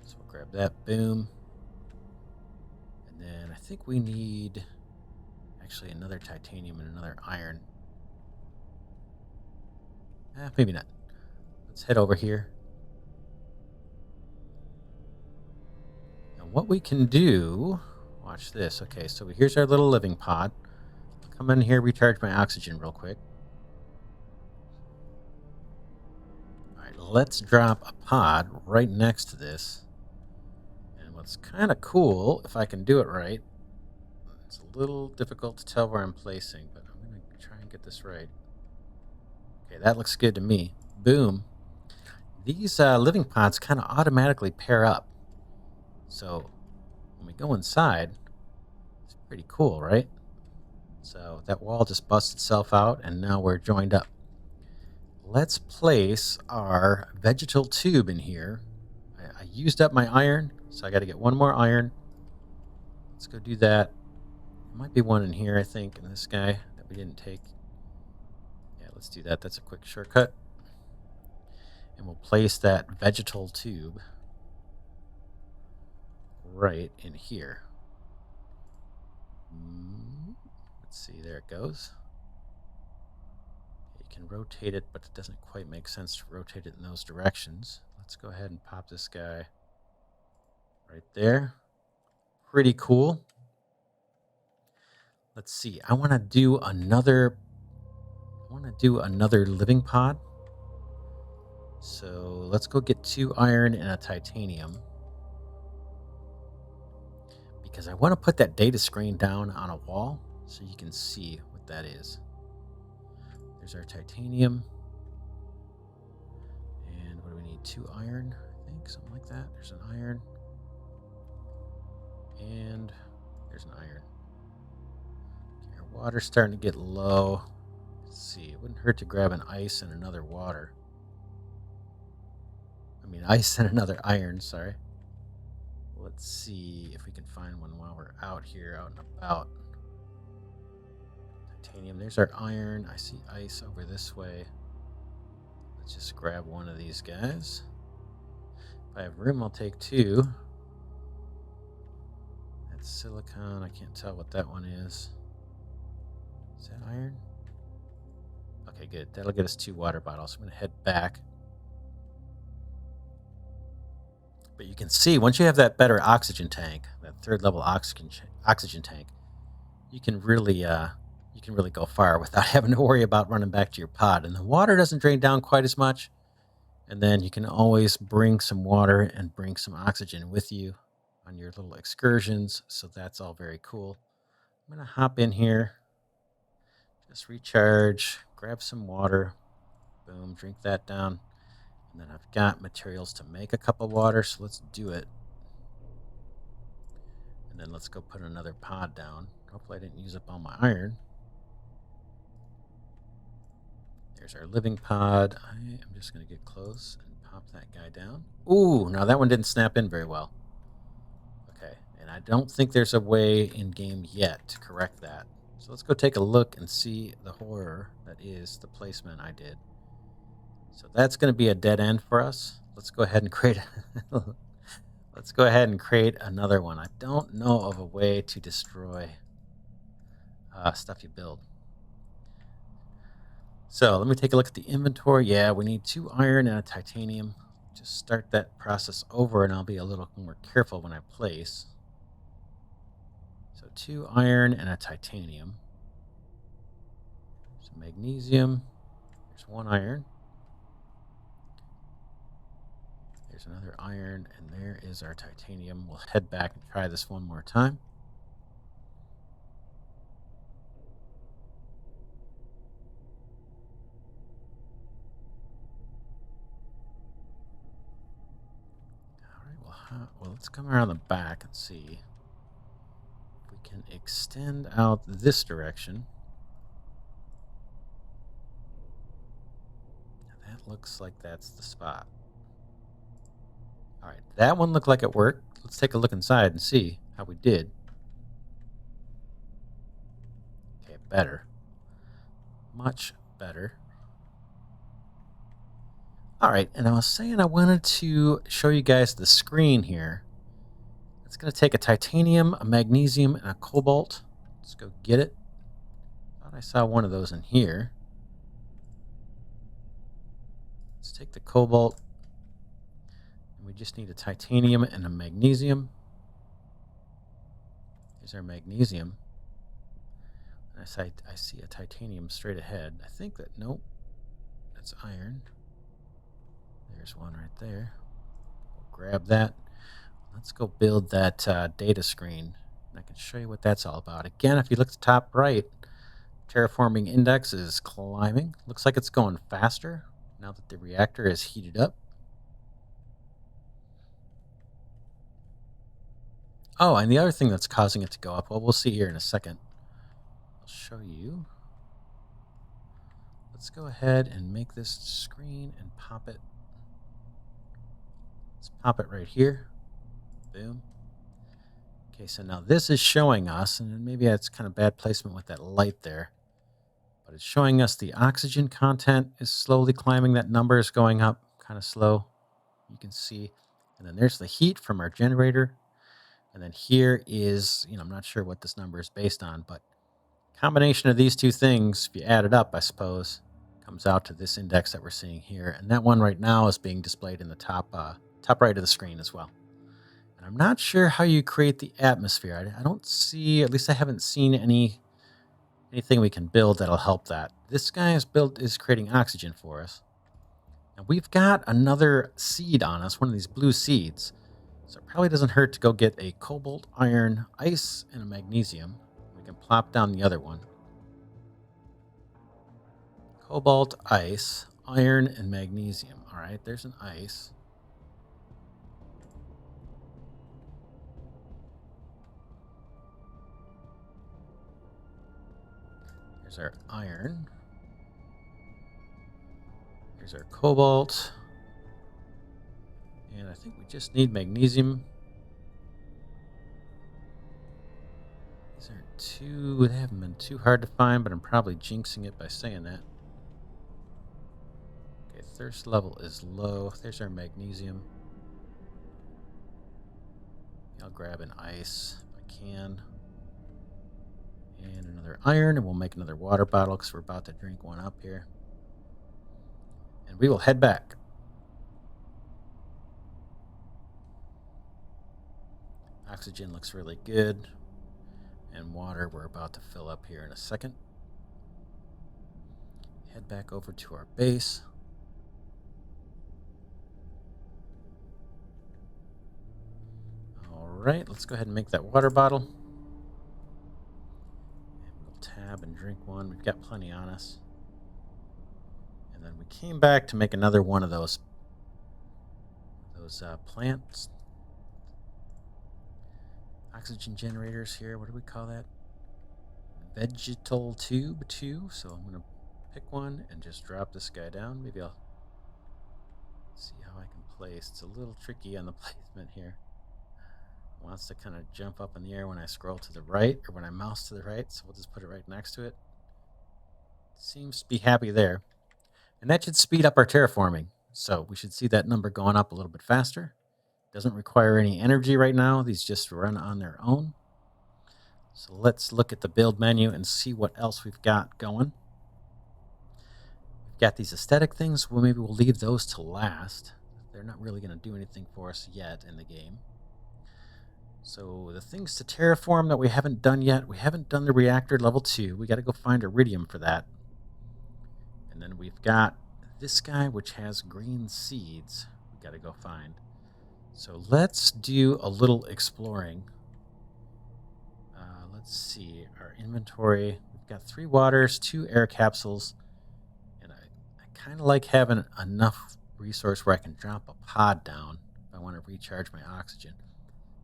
So we'll grab that. Boom. And then I think we need actually another titanium and another iron. Maybe not. Let's head over here. Now what we can do, watch this. Okay, so here's our little living pod. I'll come in here, recharge my oxygen real quick. All right, let's drop a pod right next to this. And what's kind of cool, if I can do it right, it's a little difficult to tell where I'm placing, but I'm going to try and get this right. Okay, that looks good to me. Boom. These living pods kind of automatically pair up. So when we go inside, it's pretty cool, right? So that wall just busts itself out, and now we're joined up. Let's place our vegetal tube in here. I used up my iron, so I got to get one more iron. Let's go do that. There might be one in here, I think, in this guy that we didn't take. Yeah, let's do that. That's a quick shortcut. And we'll place that vegetal tube right in here. Let's see, there it goes. You can rotate it, but it doesn't quite make sense to rotate it in those directions. Let's go ahead and pop this guy right there. Pretty cool. Let's see. I want to do another living pod. So let's go get 2 iron and a titanium, because I want to put that data screen down on a wall so you can see what that is. There's our titanium. And what do we need? 2 iron, I think, something like that. There's an iron. And there's an iron. Water's starting to get low. Let's see. It wouldn't hurt to grab an ice and another water. I mean, ice and another iron, sorry. Let's see if we can find one while we're out here, out and about. Titanium. There's our iron. I see ice over this way. Let's just grab one of these guys. If I have room, I'll take two. That's silicon. I can't tell what that one is. Is that iron? Okay, good. That'll get us 2 water bottles. I'm going to head back. But you can see, once you have that better oxygen tank, that 3rd level oxygen tank, you can really go far without having to worry about running back to your pod. And the water doesn't drain down quite as much. And then you can always bring some water and bring some oxygen with you on your little excursions. So that's all very cool. I'm going to hop in here, just recharge, grab some water. Boom, drink that down. And then I've got materials to make a cup of water, so let's do it. And then let's go put another pod down. Hopefully I didn't use up all my iron. There's our living pod. I am just going to get close and pop that guy down. Ooh, now that one didn't snap in very well. Okay, and I don't think there's a way in game yet to correct that. So let's go take a look and see the horror that is the placement I did. So that's going to be a dead end for us. Let's go ahead and create let's go ahead and create another one. I don't know of a way to destroy stuff you build. So let me take a look at the inventory. Yeah, we need 2 iron and a titanium. Just start that process over and I'll be a little more careful when I place. So 2 iron and a titanium. Some magnesium. There's 1 iron. There's another iron, and there is our titanium. We'll head back and try this one more time. All right, well, let's come around the back and see if we can extend out this direction. That looks like that's the spot. All right, that one looked like it worked. Let's take a look inside and see how we did. Okay, better. Much better. All right, and I was saying I wanted to show you guys the screen here. It's going to take a titanium, a magnesium, and a cobalt. Let's go get it. Thought I saw one of those in here. Let's take the cobalt. And we just need a titanium and a magnesium. Here's our magnesium. And I see a titanium straight ahead. I think that, nope, that's iron. There's one right there. We'll grab that. Let's go build that data screen. And I can show you what that's all about. Again, if you look at the top right, terraforming index is climbing. Looks like it's going faster now that the reactor is heated up. Oh, and the other thing that's causing it to go up, well, we'll see here in a second. I'll show you. Let's go ahead and make this screen and pop it. Let's pop it right here. Boom. Okay, so now this is showing us, and maybe that's kind of bad placement with that light there, but it's showing us the oxygen content is slowly climbing. That number is going up kind of slow, you can see. And then there's the heat from our generator. And then here is, I'm not sure what this number is based on, but combination of these two things, if you add it up, I suppose, comes out to this index that we're seeing here. And that one right now is being displayed in the top right of the screen as well. And I'm not sure how you create the atmosphere. I don't see, at least I haven't seen anything we can build that'll help that. This guy is creating oxygen for us. And we've got another seed on us, one of these blue seeds. So it probably doesn't hurt to go get a cobalt, iron, ice, and a magnesium. We can plop down the other one. Cobalt, ice, iron, and magnesium. All right, there's an ice. There's our iron. Here's our cobalt. And I think we just need magnesium. These aren't they haven't been too hard to find, but I'm probably jinxing it by saying that. Okay, thirst level is low. There's our magnesium. I'll grab an ice if I can. And another iron, and we'll make another water bottle because we're about to drink one up here. And we will head back. Oxygen looks really good. And water we're about to fill up here in a second. Head back over to our base. All right, let's go ahead and make that water bottle. And we'll tab and drink one. We've got plenty on us. And then we came back to make another one of those plants. Oxygen generators here. What do we call that? Vegetal tube 2. So I'm going to pick one and just drop this guy down. Maybe I'll see how I can place. It's a little tricky on the placement here. It wants to kind of jump up in the air when I scroll to the right or when I mouse to the right. So we'll just put it right next to it. Seems to be happy there. And that should speed up our terraforming. So we should see that number going up a little bit faster. Doesn't require any energy right now. These just run on their own. So let's look at the build menu and see what else we've got going. We've got these aesthetic things. Well, maybe we'll leave those to last. They're not really going to do anything for us yet in the game. So the things to terraform that we haven't done yet. We haven't done the reactor level 2. We got to go find iridium for that. And then we've got this guy, which has green seeds. We got to go find. So let's do a little exploring. Let's see our inventory. We've got 3 waters, 2 air capsules, and I kind of like having enough resource where I can drop a pod down if I want to recharge my oxygen.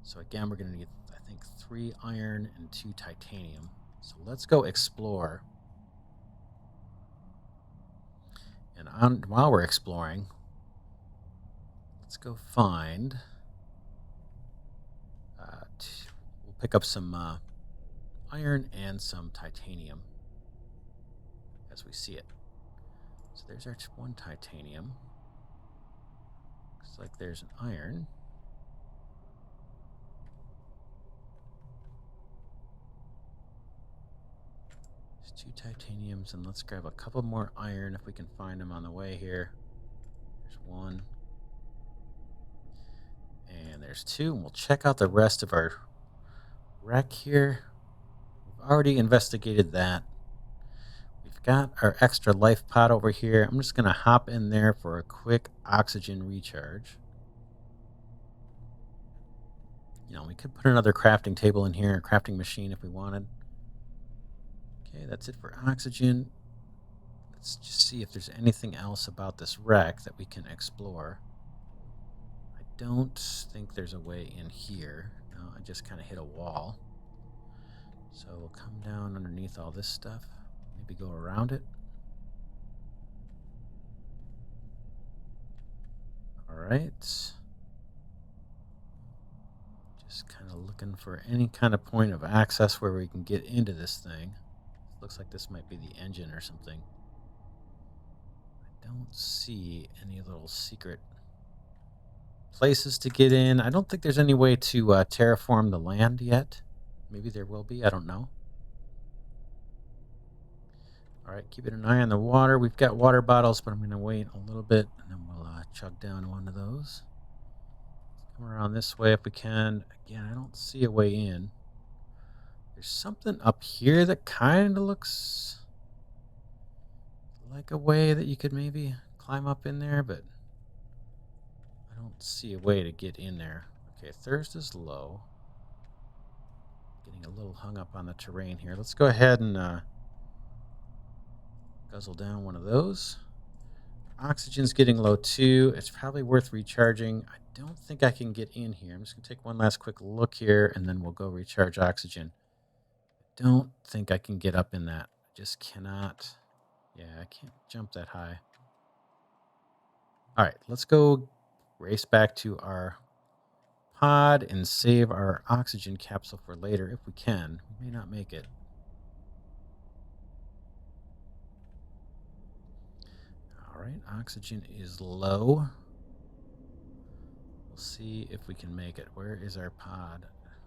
So again, we're going to need, I think, 3 iron and 2 titanium. So let's go explore. And while we're exploring, let's go find. We'll pick up some iron and some titanium as we see it. So there's our 1 titanium. Looks like there's an iron. There's 2 titaniums, and let's grab a couple more iron if we can find them on the way here. There's 1. And there's 2, and we'll check out the rest of our wreck here. We've already investigated that. We've got our extra life pod over here. I'm just going to hop in there for a quick oxygen recharge. You know, we could put another crafting table in here, a crafting machine if we wanted. Okay, that's it for oxygen. Let's just see if there's anything else about this wreck that we can explore. I don't think there's a way in here. No, I just kind of hit a wall. So we'll come down underneath all this stuff. Maybe go around it. All right. Just kind of looking for any kind of point of access where we can get into this thing. Looks like this might be the engine or something. I don't see any little secret places to get in. I don't think there's any way to terraform the land yet. Maybe there will be. I don't know. All right, keeping an eye on the water. We've got water bottles, but I'm going to wait a little bit, and then we'll chug down one of those. Come around this way if we can. Again, I don't see a way in. There's something up here that kind of looks like a way that you could maybe climb up in there, but I don't see a way to get in there. Okay, thirst is low. Getting a little hung up on the terrain here. Let's go ahead and guzzle down one of those. Oxygen's getting low too. It's probably worth recharging. I don't think I can get in here. I'm just going to take one last quick look here, and then we'll go recharge oxygen. I don't think I can get up in that. just cannot. Yeah, I can't jump that high. All right, let's go race back to our pod and save our oxygen capsule for later if we can. We may not make it. All right, oxygen is low. We'll see if we can make it. Where is our pod?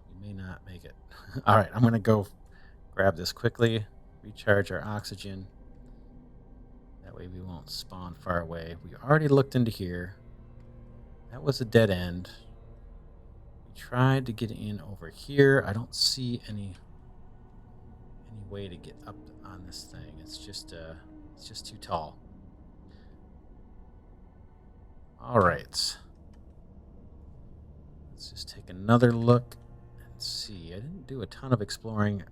We may not make it. All right, I'm going to go grab this quickly, recharge our oxygen. That way we won't spawn far away. We already looked into here. That was a dead end. We tried to get in over here. I don't see any way to get up on this thing. It's just too tall. All right. Let's just take another look and see. I didn't do a ton of exploring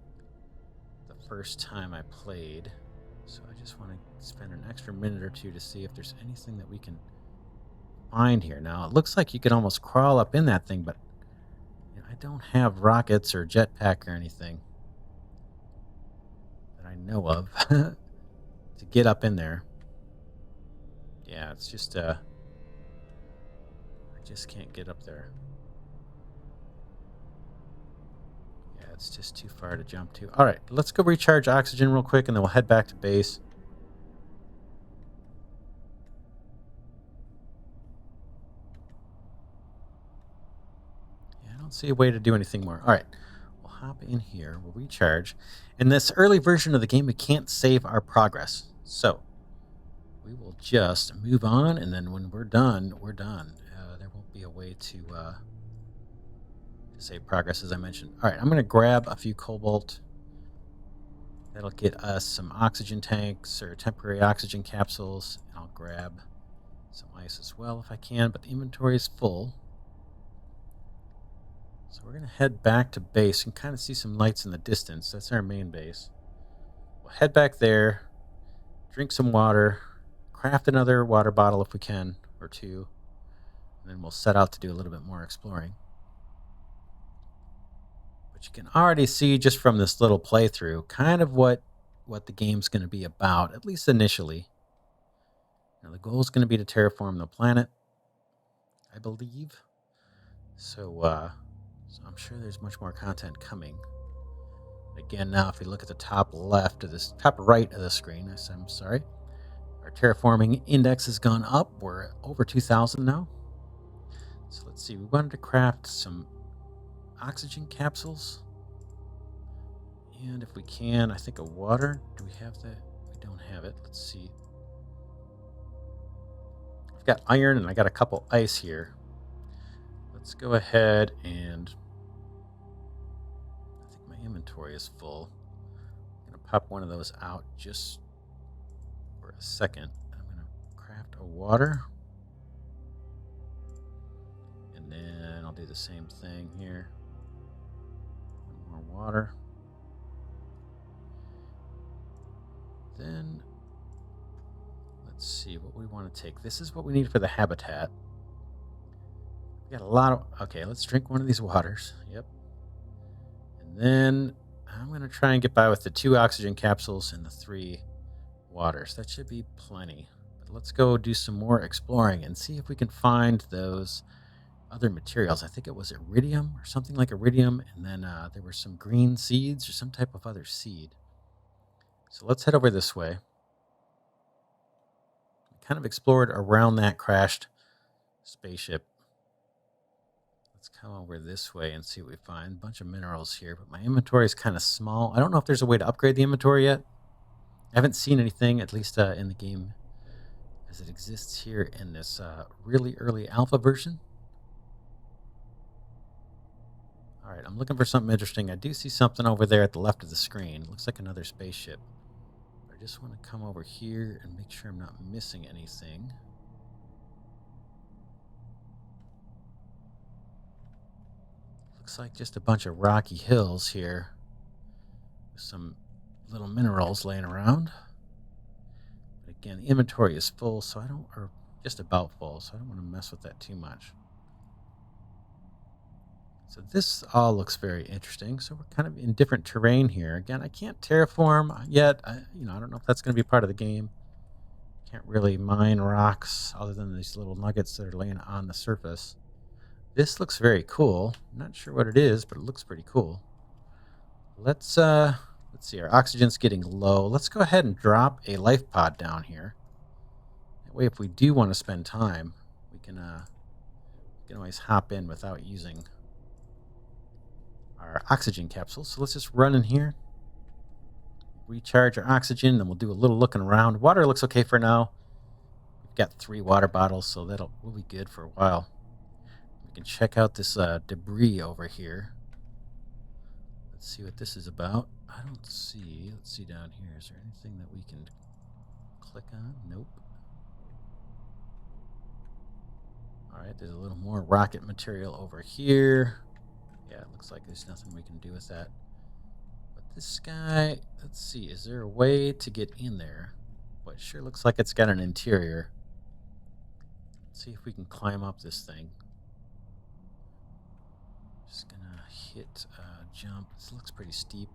the first time I played, so I just want to spend an extra minute or two to see if there's anything that we can find here. Now, it looks like you could almost crawl up in that thing, but I don't have rockets or jetpack or anything that I know of to get up in there. Yeah, it's just I just can't get up there. Yeah, it's just too far to jump to. All right, let's go recharge oxygen real quick, and then we'll head back to base. Yeah, I don't see a way to do anything more. All right, we'll hop in here. We'll recharge. In this early version of the game, we can't save our progress. So we will just move on, and then when we're done, we're done. There won't be a way to save progress, as I mentioned. All right, I'm going to grab a few cobalt. That'll get us some oxygen tanks or temporary oxygen capsules. And I'll grab some ice as well if I can, but the inventory is full. So we're going to head back to base and kind of see some lights in the distance. That's our main base. We'll head back there, drink some water, craft another water bottle if we can, or two, and then we'll set out to do a little bit more exploring. But you can already see just from this little playthrough kind of what the game's going to be about, at least initially. Now, the goal is going to be to terraform the planet, I believe. So I'm sure there's much more content coming. Again, now if we look at the top left of this, top right of the screen, I'm sorry, our terraforming index has gone up. We're over 2,000 now. So let's see. We wanted to craft some oxygen capsules. And if we can, I think a water. Do we have that? We don't have it. Let's see. I've got iron and I got a couple ice here. Let's go ahead and I think my inventory is full. I'm going to pop one of those out just for a second. I'm going to craft a water. And then I'll do the same thing here. One more water. Then let's see what we want to take. This is what we need for the habitat. We got a lot of... Okay, let's drink one of these waters. Yep. And then I'm going to try and get by with the 2 oxygen capsules and the 3 waters. That should be plenty. But let's go do some more exploring and see if we can find those other materials. I think it was iridium or something like iridium. And then there were some green seeds or some type of other seed. So let's head over this way. We kind of explored around that crashed spaceship. Let's come over this way and see what we find. A bunch of minerals here, but my inventory is kind of small. I don't know if there's a way to upgrade the inventory yet. I haven't seen anything, at least in the game, as it exists here in this really early alpha version. All right, I'm looking for something interesting. I do see something over there at the left of the screen. Looks like another spaceship. I just want to come over here and make sure I'm not missing anything. Looks like just a bunch of rocky hills here with some little minerals laying around. But again, the inventory is full, so I don't, or just about full, so I don't want to mess with that too much. So this all looks very interesting. So we're kind of in different terrain here. Again, I can't terraform yet. I don't know if that's going to be part of the game. Can't really mine rocks other than these little nuggets that are laying on the surface. This looks very cool. I'm not sure what it is, but it looks pretty cool. Let's see. Our oxygen's getting low. Let's go ahead and drop a life pod down here. That way, if we do want to spend time, we can always hop in without using our oxygen capsules. So let's just run in here, recharge our oxygen, then we'll do a little looking around. Water looks okay for now. We've got 3 water bottles, so we'll be good for a while. We can check out this debris over here. Let's see what this is about. I don't see. Let's see down here. Is there anything that we can click on? Nope. All right, there's a little more rocket material over here. Yeah, it looks like there's nothing we can do with that. But this guy, let's see. Is there a way to get in there? Well, it sure looks like it's got an interior. Let's see if we can climb up this thing. Just gonna hit jump. This looks pretty steep.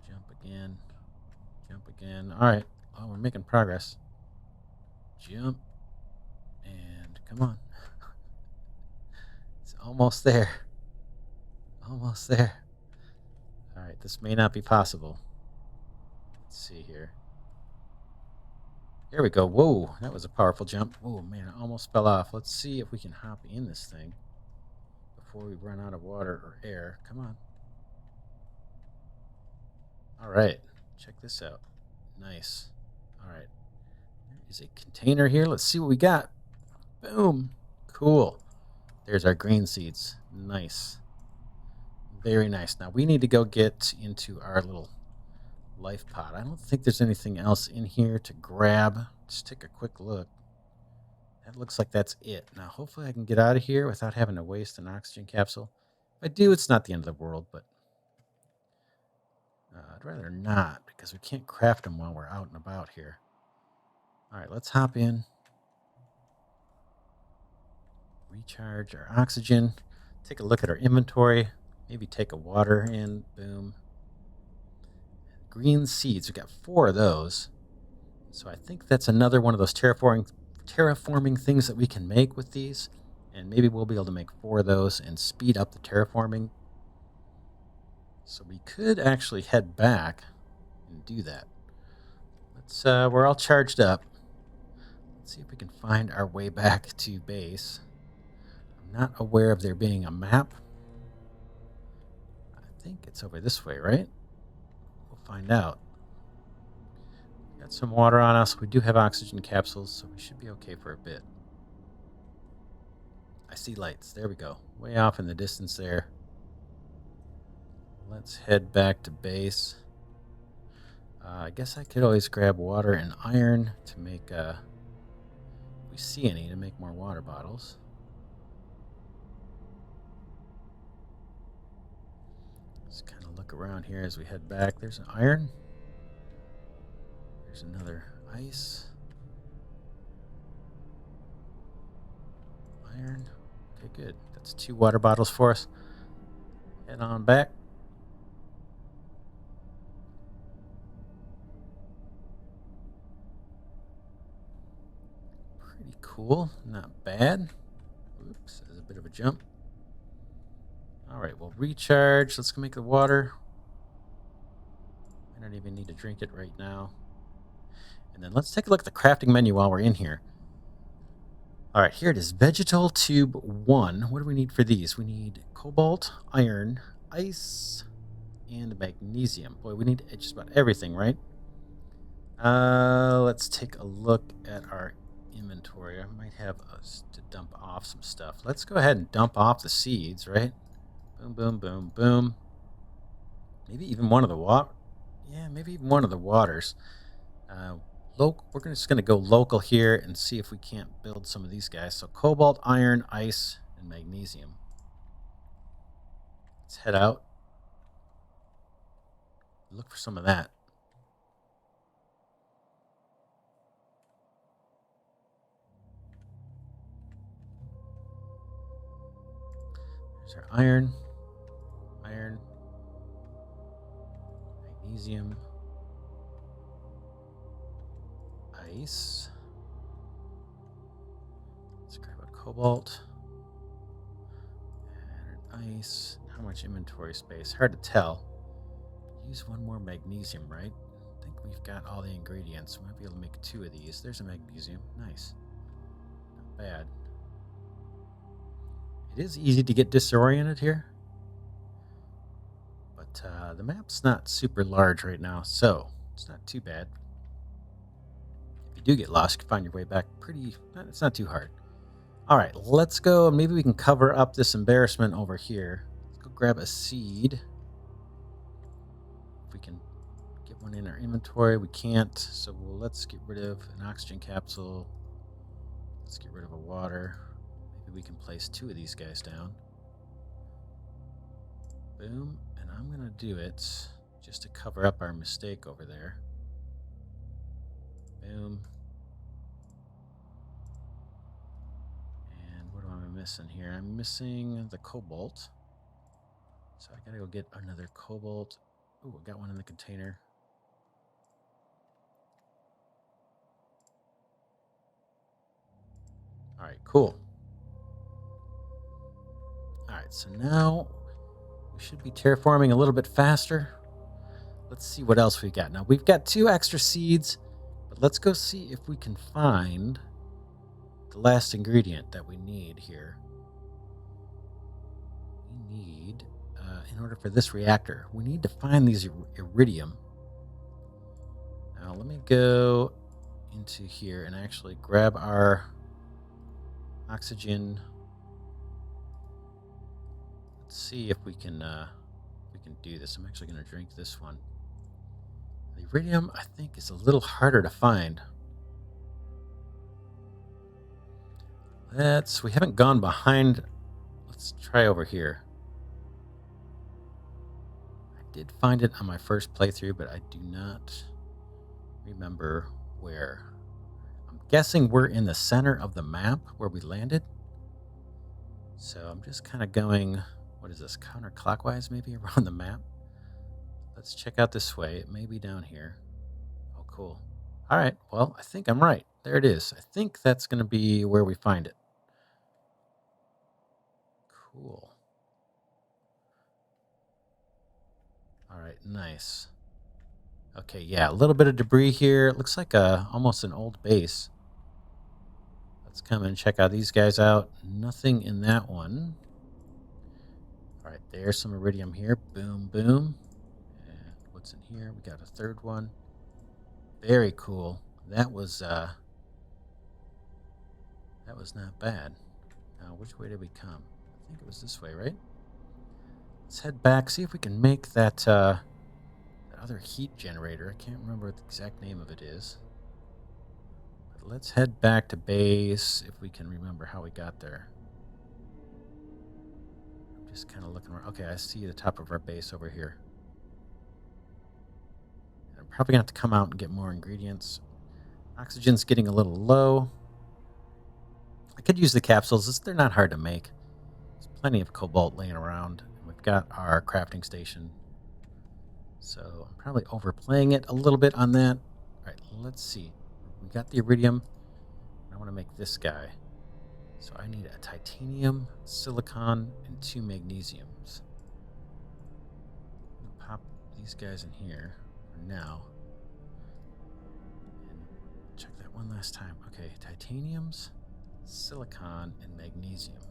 Jump again. Jump again. All right. Oh, we're making progress. Jump. And come on. It's almost there. Almost there. All right. This may not be possible. Let's see here. Here we go. Whoa. That was a powerful jump. Oh, man. I almost fell off. Let's see if we can hop in this thing before we run out of water or air. Come on. All right. Check this out. Nice. All right. There is a container here. Let's see what we got. Boom. Cool. There's our green seeds. Nice. Very nice. Now we need to go get into our little life pod. I don't think there's anything else in here to grab. Just take a quick look. That looks like that's it. Now hopefully I can get out of here without having to waste an oxygen capsule. If I do, it's not the end of the world, but I'd rather not because we can't craft them while we're out and about here. All right, let's hop in. Recharge our oxygen. Take a look at our inventory. Maybe take a water in. Boom. Green seeds. We got 4 of those. So I think that's another one of those terraforming things that we can make with these. And maybe we'll be able to make 4 of those and speed up the terraforming. So we could actually head back and do that. We're all charged up. Let's see if we can find our way back to base. I'm not aware of there being a map. I think it's over this way, right? We'll find out. Got some water on us. We do have oxygen capsules, so we should be okay for a bit. I see lights. There we go. Way off in the distance there. Let's head back to base. I guess I could always grab water and iron to make, if we see any, to make more water bottles. Just kind of look around here as we head back. There's an iron. There's another ice. Iron. Okay, good. That's 2 water bottles for us. Head on back. Pretty cool. Not bad. Oops, there's a bit of a jump. All right, we'll recharge. Let's go make the water. I don't even need to drink it right now. And then let's take a look at the crafting menu while we're in here. All right, here it is. Vegetal Tube 1. What do we need for these? We need cobalt, iron, ice, and magnesium. Boy, we need just about everything, right? Let's take a look at our inventory. I might have us to dump off some stuff. Let's go ahead and dump off the seeds, right? Boom, boom, boom, boom. Maybe even one of the maybe even one of the waters. We're just going to go local here and see if we can't build some of these guys. So cobalt, iron, ice, and magnesium. Let's head out. Look for some of that. There's our iron, magnesium, ice. Let's grab a cobalt and an ice. How much inventory space? Hard to tell. Use one more magnesium, right? I think we've got all the ingredients. We might be able to make 2 of these. There's a magnesium. Nice. Not bad. It is easy to get disoriented here, but the map's not super large right now, so it's not too bad. If you do get lost, you can find your way back it's not too hard. All right, let's go. Maybe we can cover up this embarrassment over here. Let's go grab a seed. If we can get one in our inventory, we can't, so let's get rid of an oxygen capsule. Let's get rid of a water. Maybe we can place 2 of these guys down. Boom, and I'm going to do it just to cover up our mistake over there. Boom. And what am I missing here? I'm missing the cobalt. So I got to go get another cobalt. Ooh, I got one in the container. All right, cool. All right, so now we should be terraforming a little bit faster. Let's see what else we got. Now, we've got 2 extra seeds, but let's go see if we can find the last ingredient that we need here. We need, in order for this reactor, we need to find these iridium. Now, let me go into here and actually grab our oxygen. Let's see if we can do this. I'm actually going to drink this one. The iridium, I think, is a little harder to find. We haven't gone behind. Let's try over here. I did find it on my first playthrough, but I do not remember where. I'm guessing we're in the center of the map where we landed. So I'm just kind of going, what is this, counterclockwise maybe around the map? Let's check out this way. It may be down here. Oh, cool. All right, well, I think I'm right. There it is. I think that's going to be where we find it. Cool. All right, nice. Okay, yeah, a little bit of debris here. It looks like almost an old base. Let's come and check out these guys out. Nothing in that one. All right, there's some iridium here. Boom, boom. And what's in here? We got a 3rd one. Very cool. That was not bad. Now, which way did we come? I think it was this way, right? Let's head back, see if we can make that other heat generator. I can't remember what the exact name of it is. But let's head back to base if we can remember how we got there. I'm just kind of looking around. Okay, I see the top of our base over here. I'm probably going to have to come out and get more ingredients. Oxygen's getting a little low. I could use the capsules. They're not hard to make. There's plenty of cobalt laying around. We've got our crafting station. So I'm probably overplaying it a little bit on that. All right, let's see. We got the iridium. I want to make this guy. So I need a titanium, silicon, and 2 magnesiums. I'm going to pop these guys in here for now. And check that one last time. Okay, titaniums, silicon, and magnesium.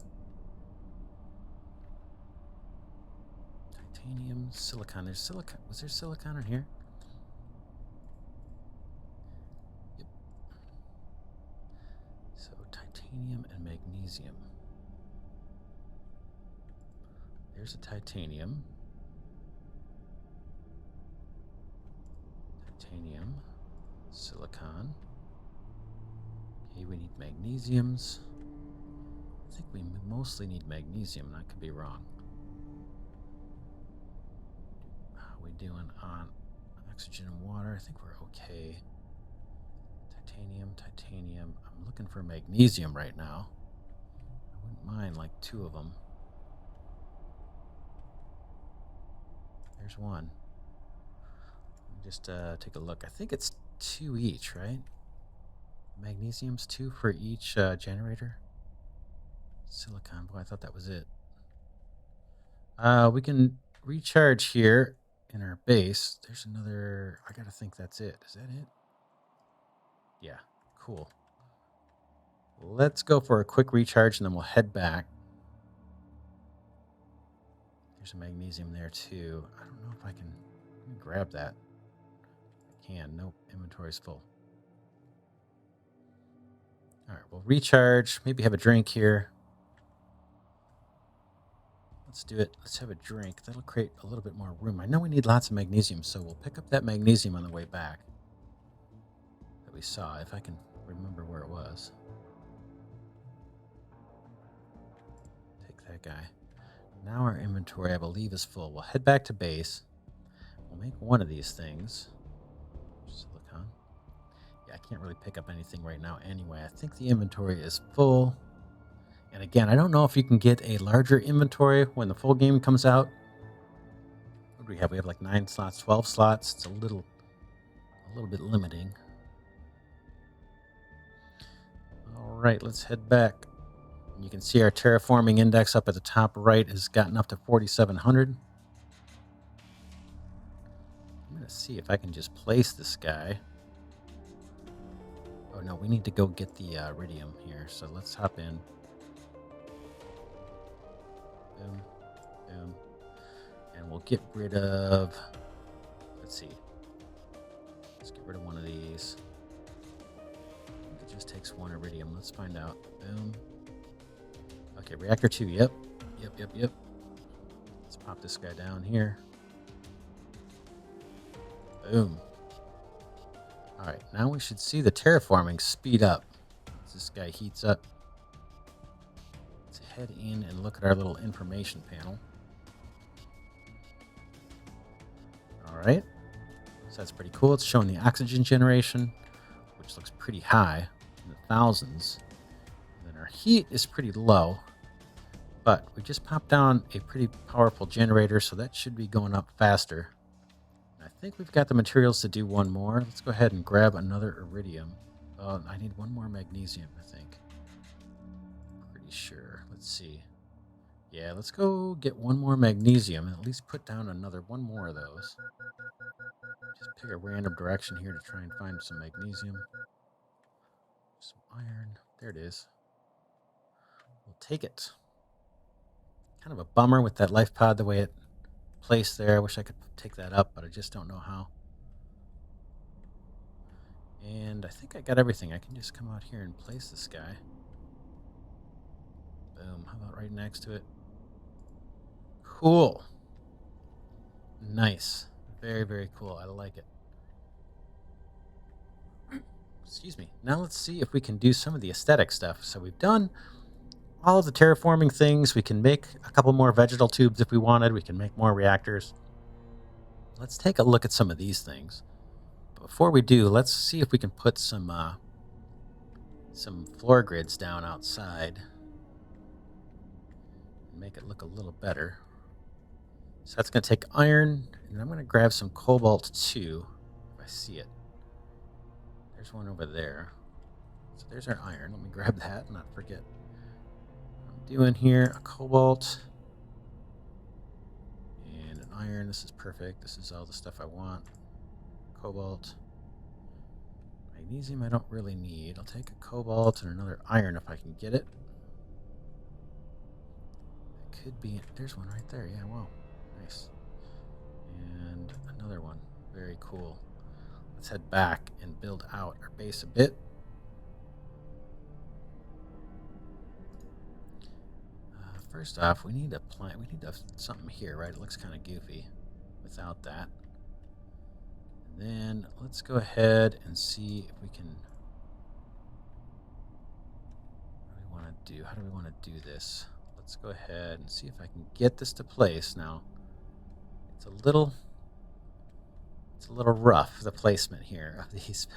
Titanium, silicon. There's silicon. Was there silicon in here? Yep. So titanium and magnesium. There's a titanium. Titanium, silicon. Okay, we need magnesiums. I think we mostly need magnesium, and I could be wrong. Doing on oxygen and water. I think we're okay. Titanium. I'm looking for magnesium right now. I wouldn't mind like 2 of them. There's one. Just take a look. I think it's 2 each, right? Magnesium's 2 for each generator. Silicon. Boy, I thought that was it. We can recharge here in our base. There's another. I gotta think that's it. Is that it? Yeah. Cool. Let's go for a quick recharge and then we'll head back. There's a magnesium there too. I don't know if I can. Let me grab that. I can. Nope. Inventory's full. All right. We'll recharge. Maybe have a drink here. Let's do it. Let's have a drink. That'll create a little bit more room. I know we need lots of magnesium, so we'll pick up that magnesium on the way back that we saw, if I can remember where it was. Take that guy. Now our inventory, I believe, is full. We'll head back to base. We'll make one of these things. Silicon. Yeah, I can't really pick up anything right now anyway. I think the inventory is full. And again, I don't know if you can get a larger inventory when the full game comes out. What do we have? We have like 9 slots, 12 slots. It's a little bit limiting. All right, let's head back. You can see our terraforming index up at the top right has gotten up to 4,700. I'm going to see if I can just place this guy. Oh, no, we need to go get the iridium here. So let's hop in. Boom, boom. And we'll get rid of, let's see. Let's get rid of one of these. It just takes 1 iridium. Let's find out. Boom. Okay, reactor 2. Yep. Let's pop this guy down here. Boom. All right, now we should see the terraforming speed up as this guy heats up. Let's head in and look at our little information panel. All right, so that's pretty cool. It's showing the oxygen generation, which looks pretty high, in the thousands. And then our heat is pretty low, but we just popped down a pretty powerful generator, so that should be going up faster. I think we've got the materials to do one more. Let's go ahead and grab another iridium. I need 1 more magnesium, I think. Pretty sure. Let's see. Yeah, let's go get 1 more magnesium and at least put down one more of those. Just pick a random direction here to try and find some magnesium. Some iron. There it is. We'll take it. Kind of a bummer with that life pod the way it placed there. I wish I could take that up, but I just don't know how. And I think I got everything. I can just come out here and place this guy. Boom. How about right next to it? Cool. Nice. Very, very cool. I like it. Excuse me. Now let's see if we can do some of the aesthetic stuff. So we've done all of the terraforming things. We can make a couple more vegetal tubes if we wanted. We can make more reactors. Let's take a look at some of these things. But before we do, let's see if we can put some floor grids down outside and make it look a little better. So that's going to take iron, and I'm going to grab some cobalt too, if I see it. There's one over there. So there's our iron. Let me grab that and not forget. I'm doing here a cobalt and an iron. This is perfect. This is all the stuff I want. Cobalt. Magnesium I don't really need. I'll take a cobalt and another iron if I can get it. It could be... There's one right there. Yeah, wow. Nice. And another one. Very cool. Let's head back and build out our base a bit. First off, we need a plant. We need something here, right? It looks kind of goofy without that. And then let's go ahead and see if we can... How do we want to do this? Let's go ahead and see if I can get this to place. Now, it's a little rough, the placement here of these,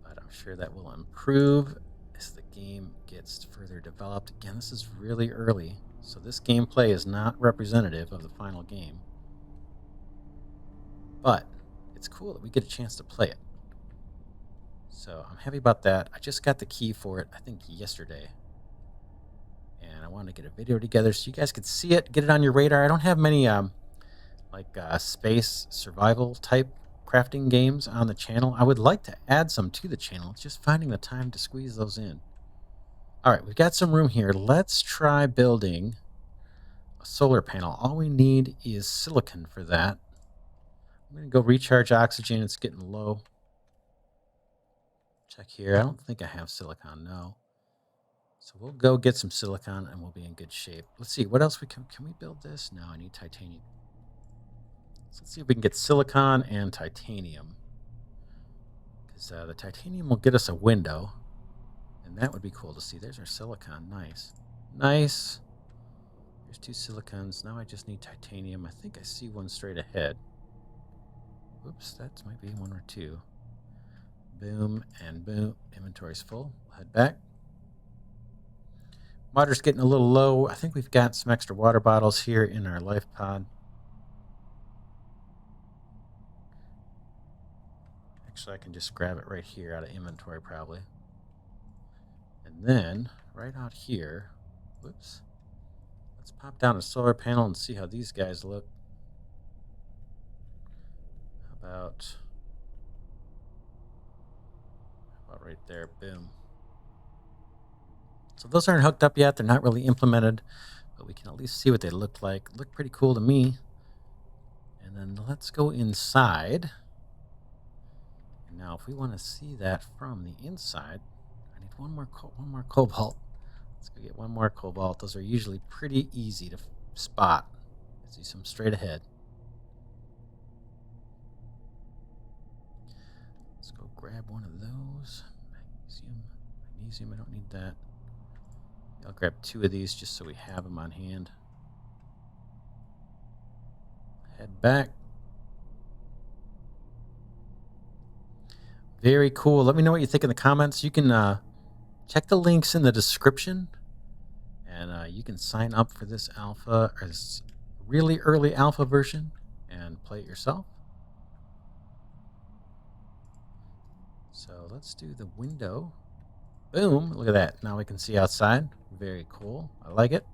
but I'm sure that will improve as the game gets further developed. Again, this is really early, so this gameplay is not representative of the final game. but it's cool that we get a chance to play it. So I'm happy about that. I just got the key for it, I think yesterday. And I want to get a video together so you guys could see it, get it on your radar. I don't have many space survival type crafting games on the channel. I would like to add some to the channel. It's just finding the time to squeeze those in. All right, we've got some room here. Let's try building a solar panel. All we need is silicon for that. I'm going to go recharge oxygen. It's getting low. Check here. I don't think I have silicon, no. So we'll go get some silicon and we'll be in good shape. Let's see, what else we can we build this? No, I need titanium. So let's see if we can get silicon and titanium. Because the titanium will get us a window. And that would be cool to see. There's our silicon. Nice. Nice. There's 2 silicons. Now I just need titanium. I think I see one straight ahead. Oops, that might be 1 or 2. Boom and boom. Inventory's full. We'll head back. Water's getting a little low. I think we've got some extra water bottles here in our life pod. Actually, I can just grab it right here out of inventory probably. And then, right out here, whoops, let's pop down a solar panel and see how these guys look. How about right there? Boom. So those aren't hooked up yet. They're not really implemented, but we can at least see what they look like. Look pretty cool to me. And then let's go inside. And now, if we want to see that from the inside, I need one more cobalt. Let's go get one more cobalt. Those are usually pretty easy to spot. I see some straight ahead. Let's go grab one of those. Magnesium, I don't need that. I'll grab 2 of these just so we have them on hand. Head back. Very cool. Let me know what you think in the comments. You can check the links in the description. And you can sign up for this alpha, or this really early alpha version, and play it yourself. So let's do the window. Boom. Look at that. Now we can see outside. Very cool. I like it.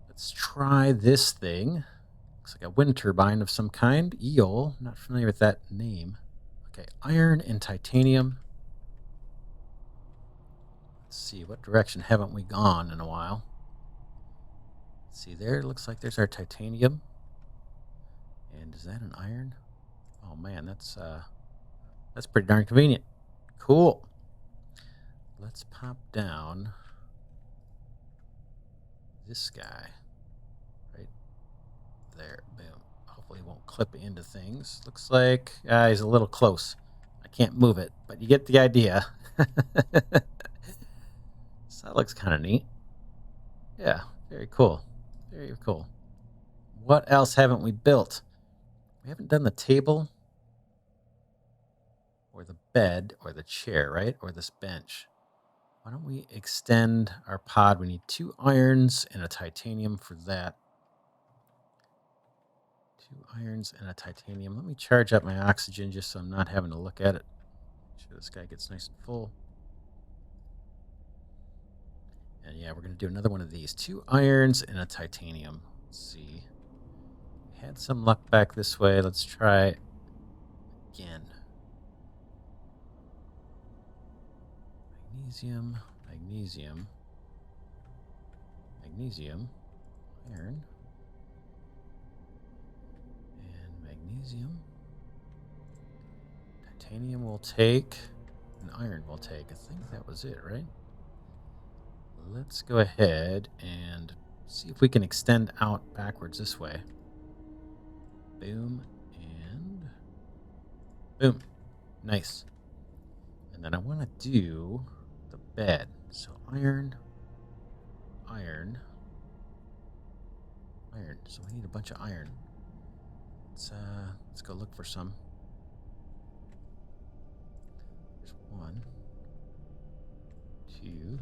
Let's try this thing. Looks like a wind turbine of some kind. Eol. Not familiar with that name. Okay. Iron and titanium. Let's see. What direction haven't we gone in a while? Let's see there. Looks like there's our titanium. And is that an iron? Oh man, that's pretty darn convenient. Cool. Let's pop down this guy right there. Boom. Hopefully it won't clip into things. Looks like he's a little close. I can't move it, but you get the idea. So that looks kind of neat. Yeah, very cool. Very cool. What else haven't we built? We haven't done the table or the bed or the chair, right? Or this bench. Why don't we extend our pod? We need 2 irons and a titanium for that. 2 irons and a titanium. Let me charge up my oxygen just so I'm not having to look at it. Make sure this guy gets nice and full. And yeah, we're going to do another one of these. 2 irons and a titanium. Let's see. We had some luck back this way. Let's try again. Magnesium, magnesium, magnesium, iron, and magnesium. Titanium will take, and iron will take. I think that was it, right? Let's go ahead and see if we can extend out backwards this way. Boom and boom. Nice. And then I want to do the bed. So iron, iron, iron. So we need a bunch of iron. Let's go look for some. There's 1, 2.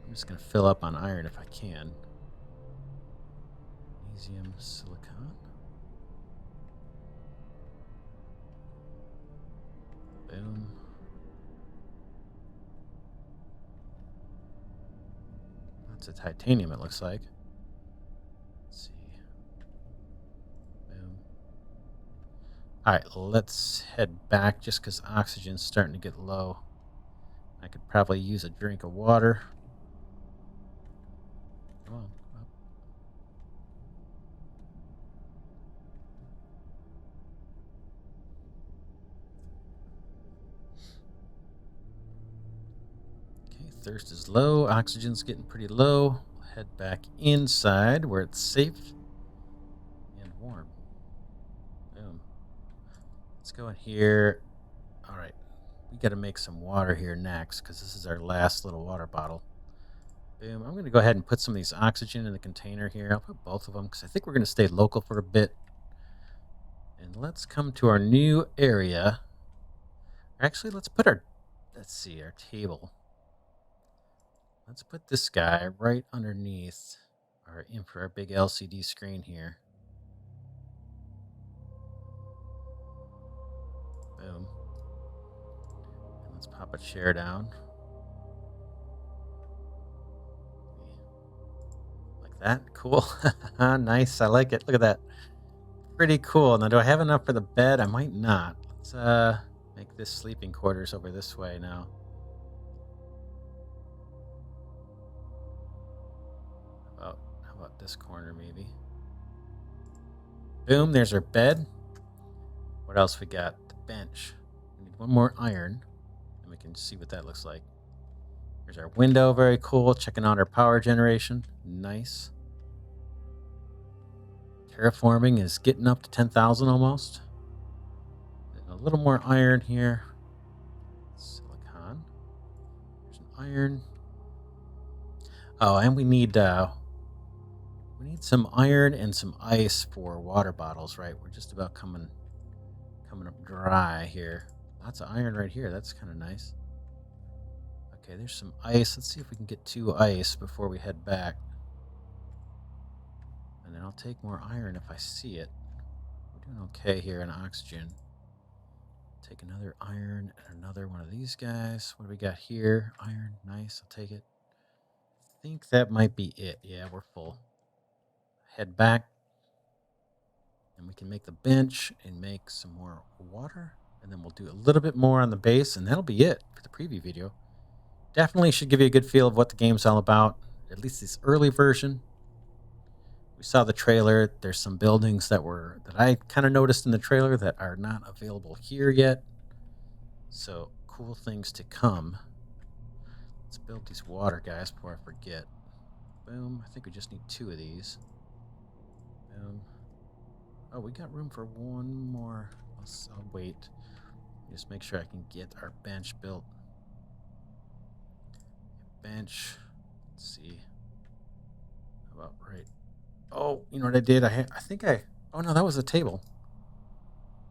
I'm just going to fill up on iron if I can. Magnesium, silicon. Boom. That's a titanium, it looks like. Let's see. Boom. All right, let's head back just because oxygen's starting to get low. I could probably use a drink of water. Come on. Up. Okay, thirst is low. Oxygen's getting pretty low. We'll head back inside where it's safe and warm. Boom. Let's go in here. All right. We got to make some water here next because this is our last little water bottle. Boom. I'm going to go ahead and put some of these oxygen in the container here. I'll put both of them because I think we're going to stay local for a bit. And let's come to our new area. Actually, let's put our table. Let's put this guy right underneath our big LCD screen here. Boom. And let's pop a chair down. Like that. Cool. Nice. I like it. Look at that. Pretty cool. Now, do I have enough for the bed? I might not. Let's make this sleeping quarters over this way now. How about this corner maybe? Boom, there's our bed. What else we got? The bench. We need one more iron, and we can see what that looks like. There's our window, very cool. Checking out our power generation. Nice. Terraforming is getting up to 10,000 almost. And a little more iron here. Silicon. There's an iron. Oh, and we need some iron and some ice for water bottles, right? We're just about coming up dry here. Lots of iron right here. That's kind of nice. Okay, there's some ice. Let's see if we can get 2 ice before we head back. And then I'll take more iron if I see it. We're doing okay here in oxygen. Take another iron and another one of these guys. What do we got here? Iron. Nice. I'll take it. I think that might be it. Yeah, we're full. Head back. And we can make the bench and make some more water. And then we'll do a little bit more on the base. And that'll be it for the preview video. Definitely should give you a good feel of what the game's all about. At least this early version. We saw the trailer. There's some buildings that I kind of noticed in the trailer that are not available here yet. So cool things to come. Let's build these water guys before I forget. Boom. I think we just need 2 of these. Boom. Oh, we got room for one more. I'll wait. Just make sure I can get our bench built. Bench. Let's see. How about right? Oh, you know what I did? Oh no, that was a table.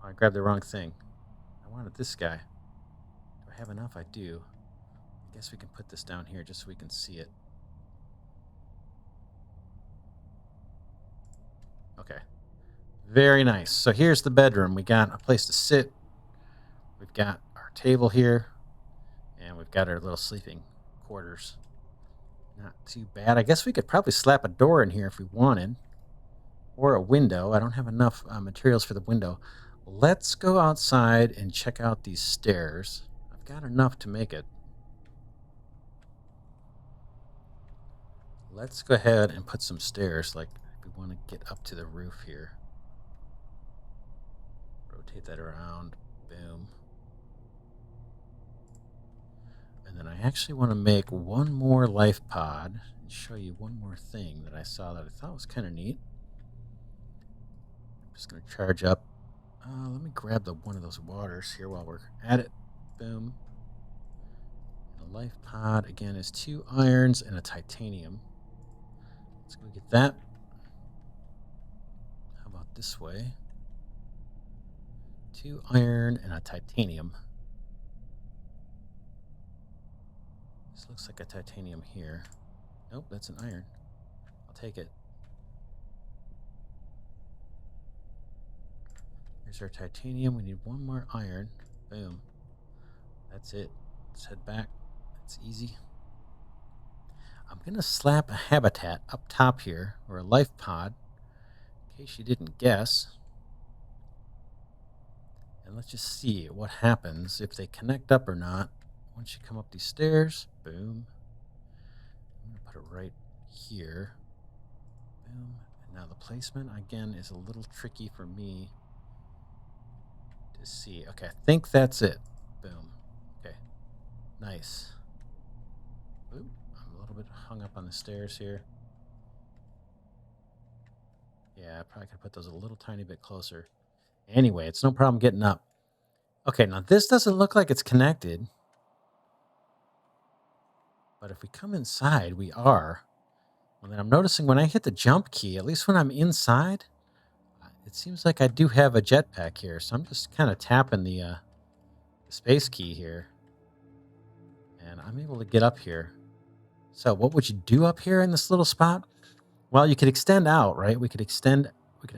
Oh, I grabbed the wrong thing. I wanted this guy. Do I have enough? I do. I guess we can put this down here just so we can see it. Okay. Very nice. So here's the bedroom. We got a place to sit. We've got our table here. And we've got our little sleeping quarters. Not too bad. I guess we could probably slap a door in here if we wanted. Or a window. I don't have enough materials for the window. Let's go outside and check out these stairs. I've got enough to make it. Let's go ahead and put some stairs, like if we want to get up to the roof here. Rotate that around. Boom. And then I actually want to make one more life pod and show you one more thing that I saw that I thought was kind of neat. I'm just going to charge up. Let me grab one of those waters here while we're at it. Boom. And a life pod, again, is 2 irons and a titanium. Let's go get that. How about this way? 2 iron and a titanium. This looks like a titanium here. Nope, that's an iron. I'll take it. Here's our titanium. We need one more iron. Boom. That's it. Let's head back. It's easy. I'm going to slap a habitat up top here, or a life pod, in case you didn't guess. And let's just see what happens if they connect up or not. Once you come up these stairs, boom. I'm going to put it right here. Boom. And now the placement, again, is a little tricky for me to see. Okay, I think that's it. Boom. Okay, nice. Ooh, I'm a little bit hung up on the stairs here. Yeah, I probably could put those a little tiny bit closer. Anyway, it's no problem getting up. Okay, now this doesn't look like it's connected. But if we come inside, we are. And then I'm noticing when I hit the jump key, at least when I'm inside, it seems like I do have a jetpack here. So I'm just kind of tapping the space key here. And I'm able to get up here. So what would you do up here in this little spot? Well, you could extend out, right? We could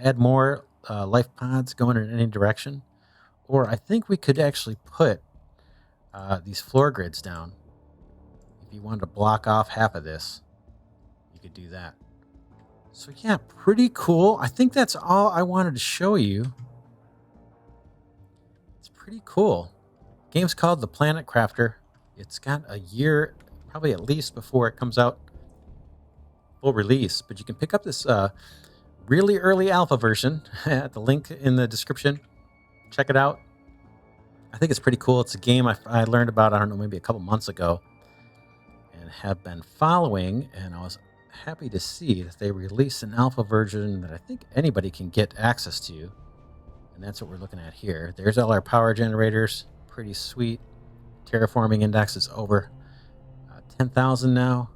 add more life pods going in any direction. Or I think we could actually put these floor grids down. If you wanted to block off half of this, you could do that. So yeah, pretty cool. I think that's all I wanted to show you. It's pretty cool. Game's called The Planet Crafter. It's got a year, probably at least, before it comes out full release. But you can pick up this really early alpha version at the link in the description. Check it out. I think it's pretty cool. It's a game I learned about, I don't know, maybe a couple months ago. And have been following, and I was happy to see that they released an alpha version that I think anybody can get access to. And that's what we're looking at here. There's all our power generators. Pretty sweet. Terraforming index is over 10,000 now.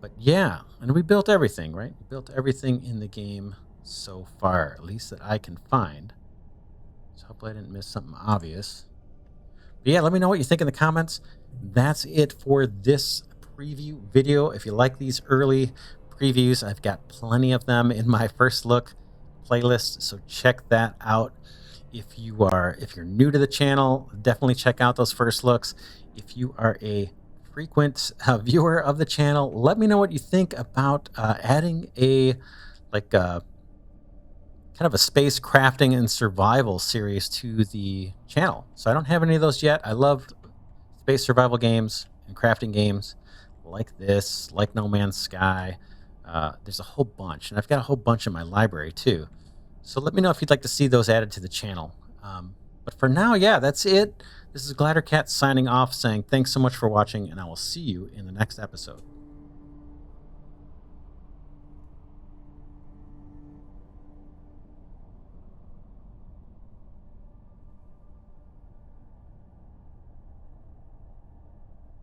But yeah, and we built everything, right? We built everything in the game so far, at least that I can find. So hopefully I didn't miss something obvious. But yeah, let me know what you think in the comments. That's it for this preview video. If you like these early previews, I've got plenty of them in my first look playlist, so check that out. If you're new to the channel, definitely check out those first looks. If you are a frequent viewer of the channel, let me know what you think about adding a kind of a space crafting and survival series to the channel. So I don't have any of those yet. I love space survival games and crafting games like this, like No Man's Sky. There's a whole bunch, and I've got a whole bunch in my library too. So let me know if you'd like to see those added to the channel. But for now, yeah, that's it. This is Glidercat signing off, saying thanks so much for watching, and I will see you in the next episode.